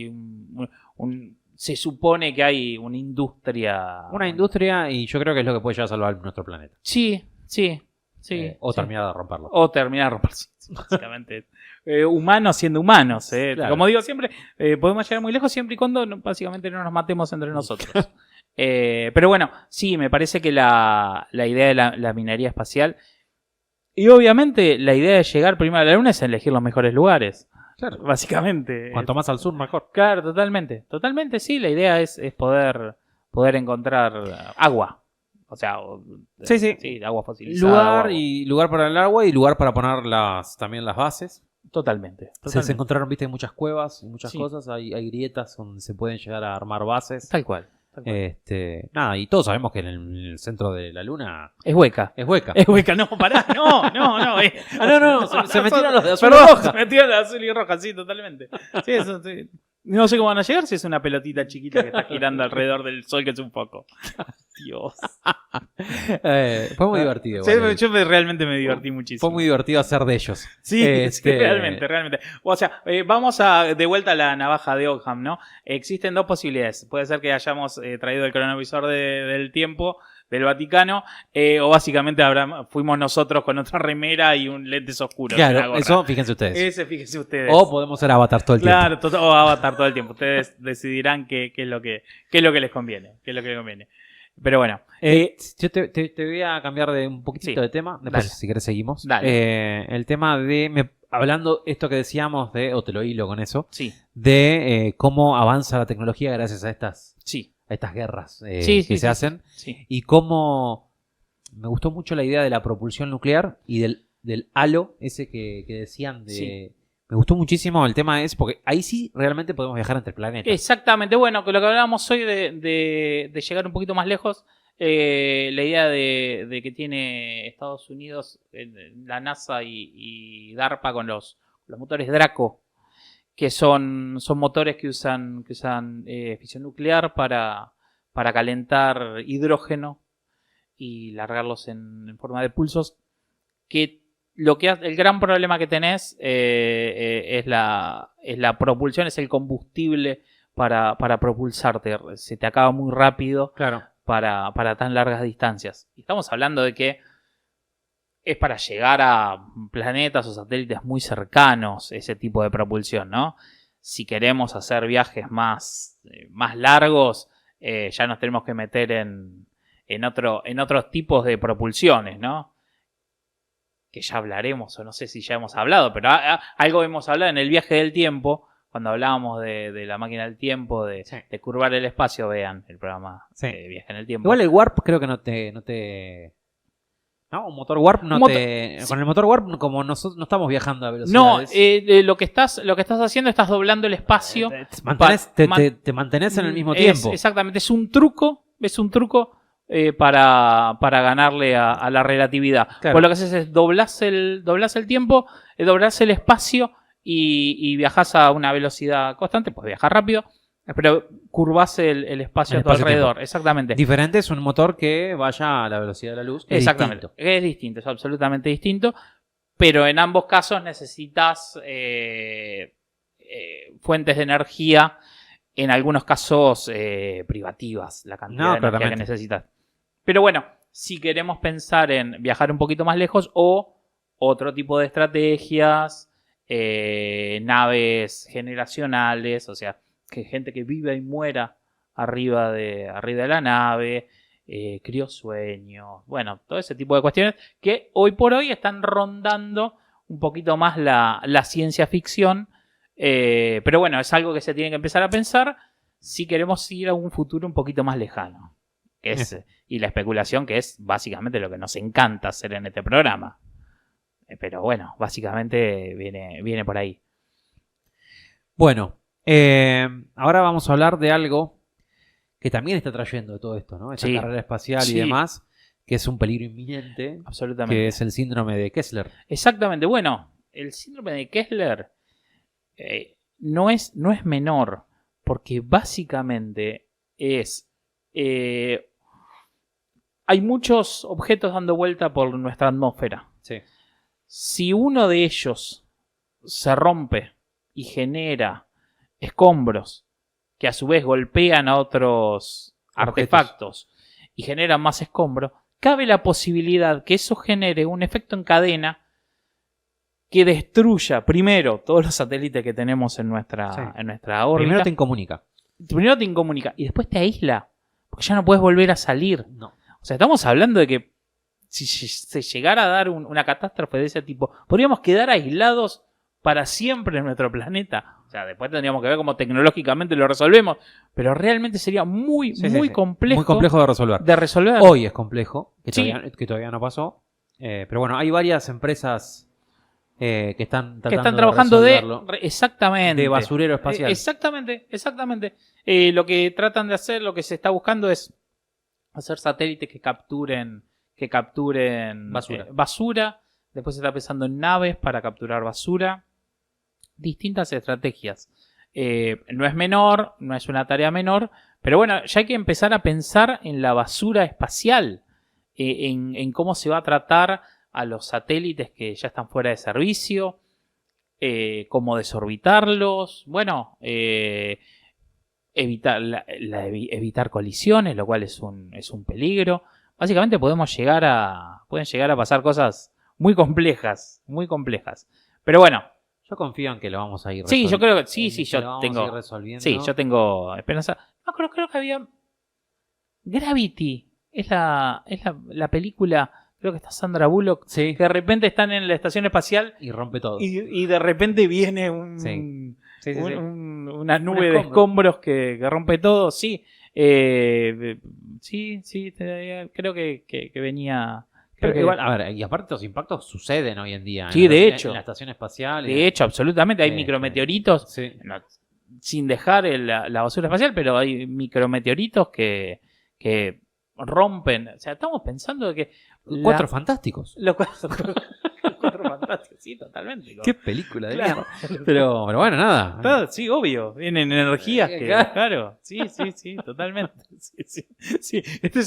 un se supone que hay una industria. Una industria, y yo creo que es lo que puede llegar a salvar nuestro planeta. Sí. O sí. terminar de romperlo. O terminar de romperse, básicamente. Humanos siendo humanos. Claro. Como digo siempre, podemos llegar muy lejos siempre y cuando básicamente no nos matemos entre nosotros. Pero bueno, sí, me parece que la idea de la minería espacial. Y obviamente la idea de llegar primero a la luna es elegir los mejores lugares. Claro. Básicamente. Cuanto más al sur, mejor. Claro, totalmente. Totalmente, sí. La idea es poder encontrar agua. O sea, Sí. agua fosilizada. Lugar para el agua y lugar para poner también las bases. Totalmente. Se encontraron, viste, muchas cuevas y muchas Sí. cosas. Hay grietas donde se pueden llegar a armar bases. Tal cual. Nada, y todos sabemos que en el centro de la luna Es hueca. es hueca. Es hueca, no, pará, no. no, se metieron los de azul y Perdón, roja. se metieron los de azul y roja, sí, totalmente. Sí, eso, sí. No sé cómo van a llegar si es una pelotita chiquita que está girando alrededor del sol, que es un foco. Dios. Fue muy divertido. Sí, igual. yo realmente me divertí muchísimo. Fue muy divertido hacer de ellos. Sí, sí, realmente. O sea, vamos de vuelta a la navaja de Occam, ¿no? Existen dos posibilidades. Puede ser que hayamos traído el cronovisor del tiempo del Vaticano, o básicamente fuimos nosotros con otra remera y un lentes oscuros. Claro, eso fíjense ustedes. Ese, fíjense ustedes. O podemos ser Avatar todo el tiempo. Claro, o Avatar todo el tiempo. Ustedes decidirán qué es lo que les conviene. Qué es lo que les conviene. Pero bueno. Yo te voy a cambiar de un poquitito de tema. Después, dale. si querés, seguimos. Dale. El tema de... hablando esto que decíamos de... O te lo hilo con eso. Sí. De cómo avanza la tecnología gracias a estas guerras que se hacen. Sí. Y cómo... Me gustó mucho la idea de la propulsión nuclear y del halo ese que decían de... Sí. Me gustó muchísimo el tema porque ahí sí realmente podemos viajar entre planetas. Exactamente. Bueno, con lo que hablábamos hoy de llegar un poquito más lejos, la idea de que tiene Estados Unidos, la NASA y DARPA con los motores Draco, que son motores que usan fisión nuclear para calentar hidrógeno y largarlos en forma de pulsos, que el gran problema que tenés es la propulsión, es el combustible para propulsarte. Se te acaba muy rápido. Claro. Para tan largas distancias. Y estamos hablando de que es para llegar a planetas o satélites muy cercanos ese tipo de propulsión, ¿no? Si queremos hacer viajes más largos, ya nos tenemos que meter en otros tipos de propulsiones, ¿no? Que ya hablaremos, o no sé si ya hemos hablado, pero algo hemos hablado en el viaje del tiempo, cuando hablábamos de la máquina del tiempo, de curvar el espacio. Vean el programa de viaje en el tiempo. Igual el Warp creo que no te... ¿No? Un motor Warp no te... Con el motor Warp, como no estamos viajando a velocidades... No, lo que estás haciendo, estás doblando el espacio. Te mantenés en el mismo tiempo. Exactamente, es un truco para ganarle a la relatividad. Claro. Pues lo que haces es doblás el tiempo, doblás el espacio y viajás a una velocidad constante, puedes viajar rápido, pero curvás el espacio a tu alrededor. Tiempo. Exactamente. Diferente es un motor que vaya a la velocidad de la luz. Exactamente. Es distinto, es absolutamente distinto. Pero en ambos casos necesitas fuentes de energía, en algunos casos privativas, la cantidad de energía que necesitas. Pero bueno, si queremos pensar en viajar un poquito más lejos o otro tipo de estrategias, naves generacionales, o sea, que gente que viva y muera arriba de la nave, criosueños, bueno, todo ese tipo de cuestiones que hoy por hoy están rondando un poquito más la ciencia ficción, pero bueno, es algo que se tiene que empezar a pensar si queremos ir a un futuro un poquito más lejano, y la especulación, que es básicamente lo que nos encanta hacer en este programa. Pero bueno, básicamente viene por ahí. Bueno, ahora vamos a hablar de algo que también está trayendo todo esto, ¿no? Esta carrera espacial y demás, que es un peligro inminente. Absolutamente. Que es el síndrome de Kessler. Exactamente. Bueno, el síndrome de Kessler no es menor, porque básicamente hay muchos objetos dando vuelta por nuestra atmósfera. Sí. Si uno de ellos se rompe y genera escombros que a su vez golpean a otros artefactos y generan más escombros, cabe la posibilidad que eso genere un efecto en cadena que destruya primero todos los satélites que tenemos en nuestra órbita. Primero te incomunica y después te aísla, porque ya no puedes volver a salir. No. O sea, estamos hablando de que si se llegara a dar una catástrofe de ese tipo, podríamos quedar aislados para siempre en nuestro planeta. O sea, después tendríamos que ver cómo tecnológicamente lo resolvemos, pero realmente sería muy complejo. Muy complejo de resolver. Hoy es complejo, que todavía no pasó. Pero bueno, hay varias empresas que están trabajando exactamente de basurero espacial. Exactamente. Lo que tratan de hacer, lo que se está buscando es hacer satélites que capturen basura. Después se está pensando en naves para capturar basura. Distintas estrategias. No es menor, no es una tarea menor, pero bueno, ya hay que empezar a pensar en la basura espacial, en cómo se va a tratar a los satélites que ya están fuera de servicio, cómo desorbitarlos, bueno, evitar colisiones, lo cual es un peligro. básicamente pueden llegar a pasar cosas muy complejas, muy complejas. Pero bueno, Yo confío en que lo vamos a ir sí, yo creo que sí, que yo lo vamos a ir tengo, resolviendo. sí, yo tengo esperanza. No, creo que había Gravity, es la película, creo que está Sandra Bullock, Sí. que de repente están en la estación espacial Y rompe todo. y de repente viene Sí. Sí, sí, sí. una nube de escombros que rompe todo, sí. Sí, creo que venía. Pero Creo que, igual, a ver, y aparte los impactos suceden hoy en día. Sí, de hecho. En la estación espacial. de hecho, absolutamente, hay Sí, micrometeoritos, Sí. no, sin dejar la basura espacial, pero hay micrometeoritos que rompen. O sea, estamos pensando de que. Cuatro fantásticos. Los cuatro fantásticos, sí, totalmente. Qué película de Claro. mierda. Pero bueno, nada. Claro, sí, obvio. Vienen energías que. Claro. Claro, sí, totalmente. Sí. Este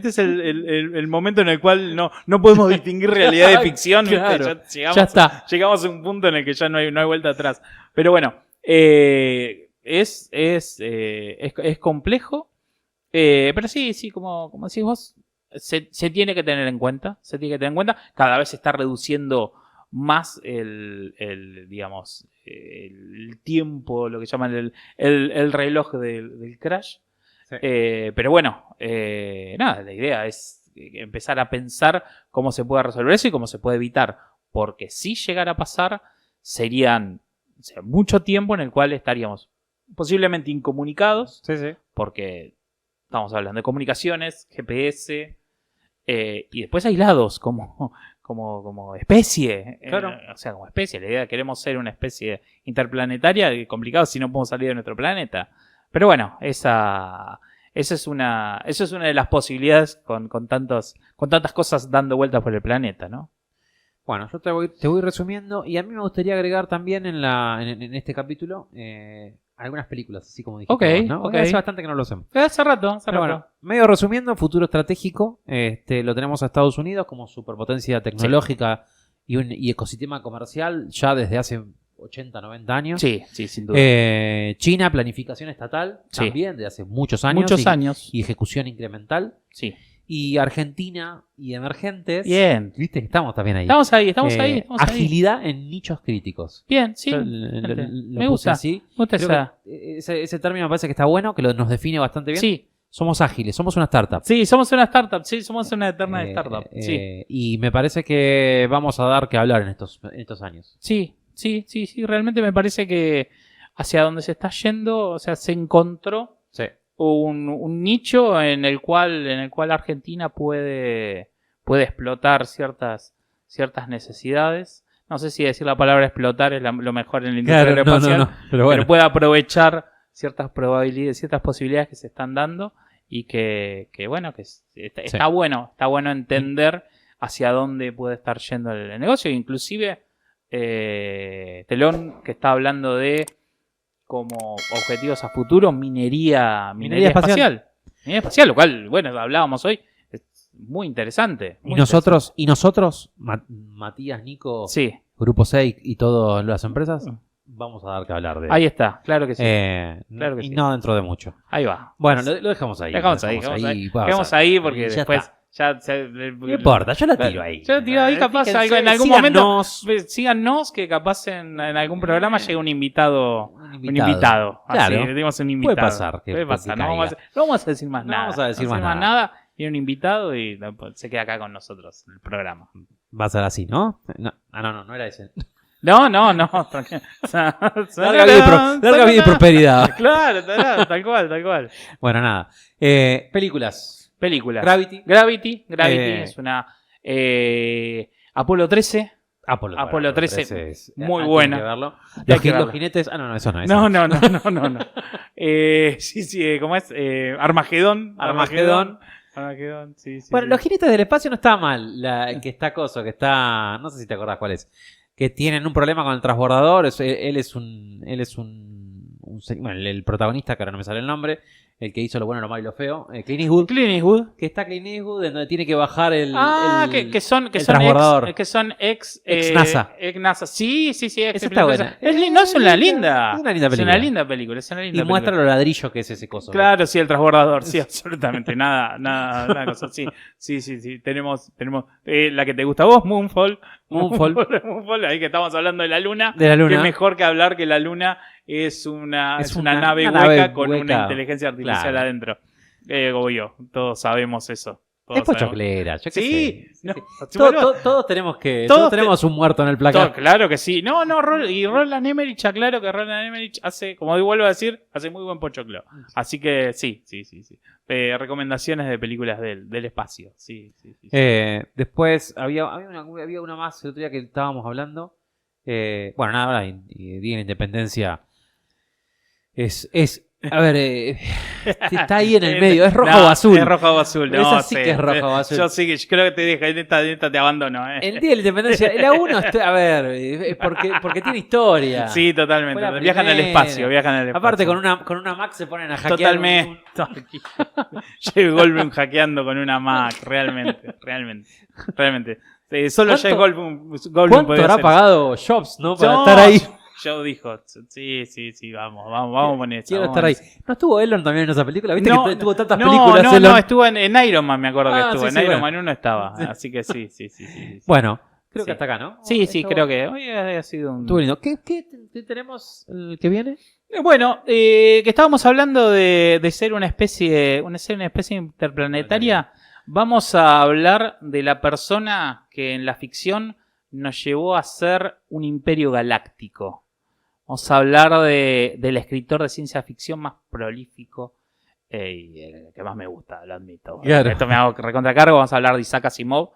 es el momento en el cual no podemos distinguir realidad de ficción. ¿viste? Claro. Ya está. llegamos a un punto en el que ya no hay vuelta atrás. Pero bueno, es complejo. Pero sí, como decís vos, se tiene que tener en cuenta. Se tiene que tener en cuenta. Cada vez se está reduciendo más digamos, el tiempo, lo que llaman el reloj del crash. Sí. Pero bueno, nada, la idea es empezar a pensar cómo se puede resolver eso y cómo se puede evitar. Porque si llegara a pasar, serían mucho tiempo en el cual estaríamos posiblemente incomunicados, Sí, sí. porque estamos hablando de comunicaciones, GPS, y después aislados como especie. Claro. O sea, como especie. La idea, queremos ser una especie interplanetaria, complicado si no podemos salir de nuestro planeta. Pero bueno, esa es una de las posibilidades con tantas cosas dando vueltas por el planeta, ¿no? Bueno, yo te voy resumiendo. Y a mí me gustaría agregar también en este capítulo algunas películas, así como dijiste. Ok, vos, ¿no? ok. Hace bastante que no lo hacemos. Hace rato. Pero bueno, medio resumiendo, futuro estratégico. Lo tenemos a Estados Unidos como superpotencia tecnológica y ecosistema comercial ya desde hace 80, 90 años. Sí, sin duda. China, planificación estatal, Sí. también de hace muchos años. Muchos años. Y ejecución incremental. Sí. Y Argentina y emergentes. Bien. Viste que estamos también ahí. Estamos ahí. Agilidad en nichos críticos. Bien, sí. Yo Excelente. lo Me puse gusta. así. Me gusta Creo esa. que ese término me parece que está bueno, que nos define bastante bien. Sí. Somos ágiles, somos una startup. Sí, somos una startup. Sí, somos una eterna startup. Sí. Y me parece que vamos a dar que hablar en estos años. Sí. Realmente me parece que hacia donde se está yendo, o sea, se encontró Sí. un nicho en el cual Argentina puede explotar ciertas necesidades. No sé si decir la palabra explotar es lo mejor en la industria aeroespacial, Pero bueno. pero puede aprovechar ciertas probabilidades, ciertas posibilidades que se están dando y que bueno, que está bueno entender hacia dónde puede estar yendo el negocio. Inclusive Telón, que está hablando de como objetivos a futuro minería espacial. Minería espacial, lo cual, bueno, hablábamos hoy, es muy interesante. Y nosotros, Matías, Nico, Sí, Grupo 6 y todas las empresas, vamos a dar que hablar de ahí está, claro que sí. claro que y sí. no dentro de mucho. Ahí va. Bueno, lo dejamos ahí. Dejamos ahí porque Ya después está. No No importa, yo la tiro ahí. Yo la tiro ahí, capaz Fíjense, en algún síganos. momento. Síganos, que capaz en algún programa llega un invitado. Un Un invitado. Claro. Así, le dimos un invitado. Puede pasar que Puede pasar. caiga. No vamos a decir más No nada. vamos a decir más nada. Viene un invitado y se queda acá con nosotros en el programa. Va a ser así, ¿no? No era ese. No. Larga vida y prosperidad. Claro, tal cual. Bueno, nada. Películas. Películas. Gravity. Es una Apolo 13. Apolo 13, es muy hay buena. que verlo. Hay que verlo. Los jinetes. No, eso no es. No. Sí, ¿cómo es? Armagedón. Sí. Bueno, los jinetes del espacio no está mal. Que está acoso, que está. No sé si te acordás cuál es. Que tienen un problema con el transbordador. Él es un bueno, el protagonista, que ahora no me sale el nombre. el que hizo Lo bueno, lo malo y lo feo, Clint Eastwood. Clint Eastwood. Que está Clint Eastwood, en donde tiene que bajar el que son transbordador. ex NASA. Ex NASA. Sí, Esa está película. buena. No es una linda. Es una linda película. Es una linda película. Es una linda Y película. muestra lo ladrillo que es ese coso. Claro, sí, el transbordador, sí, absolutamente, nada cosa, sí, tenemos, la que te gusta a vos, Moonfall, ahí que estamos hablando de la luna, De la luna. que mejor que hablar que la luna es una nave una hueca nave con hueca. una inteligencia artificial Claro. adentro, obvio, todos sabemos eso. Es pochoclera, yo qué Sí, sé. no, Todos tenemos Todos tenemos un muerto en el placar. claro que sí. No, Roland Emmerich, aclaro que Roland Emmerich hace, como vuelvo a decir, hace muy buen pochoclo. Así que sí. Recomendaciones de películas del espacio. Sí. Después había una más el otro día que estábamos hablando. Bueno, nada, ahora Día de la Independencia es a ver, está ahí en el medio, es rojo o azul. Es rojo o azul, no, Esa sí que es rojo o azul. Yo creo que te dije, en esta te abandono. El Día de la Independencia, la 1, a ver, es porque tiene historia. Sí, totalmente. Fue la Viajan al primera. espacio. Aparte, con una Mac se ponen a hackear. Totalmente. Jeff Goldblum hackeando con una Mac, realmente. Solo Jeff Goldblum ¿Cuánto podía habrá hacer pagado Jobs, no? Para eso. estar ahí. Joe dijo, sí, vamos con eso. Quiero estar ahí. ¿No estuvo Elon también en esa película? ¿Viste No, que tuvo tantas películas? No, Elon? estuvo en Iron Man, me acuerdo que estuvo. Sí, En Iron bueno. Man 1 estaba, así que sí. Bueno, creo Sí. que hasta acá, ¿no? Sí, Estuvo- creo que hoy ha sido un... Estuvo lindo. ¿Qué tenemos el que viene? Bueno, que estábamos hablando de ser una especie interplanetaria. Vamos a hablar de la persona que en la ficción nos llevó a ser un imperio galáctico. Vamos a hablar del escritor de ciencia ficción más prolífico y el que más me gusta, lo admito. Claro. Esto me hago recontracargo. Vamos a hablar de Isaac Asimov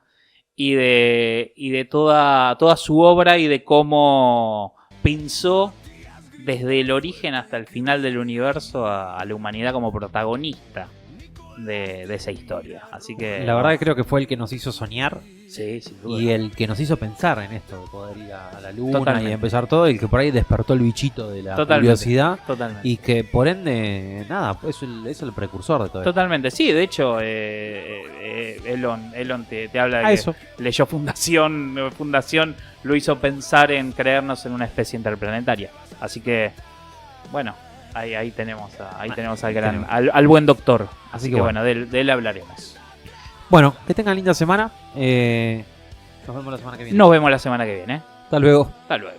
y de toda su obra y de cómo pensó desde el origen hasta el final del universo a la humanidad como protagonista de esa historia. Así que La verdad que creo que fue el que nos hizo soñar sí, sin duda. y el que nos hizo pensar en esto de poder ir a la luna Totalmente. y empezar todo, el que por ahí despertó el bichito de la Totalmente. curiosidad Totalmente. y que por ende, nada, es el precursor de todo esto. Totalmente, sí, de hecho Elon te habla de A que eso. leyó Fundación lo hizo pensar en creernos en una especie interplanetaria. Así que, bueno, ahí tenemos al buen doctor. Así que bueno, de él hablaremos. Bueno, que tengan linda semana. Nos vemos la semana que viene. Nos vemos la semana que viene. Hasta luego. Hasta luego.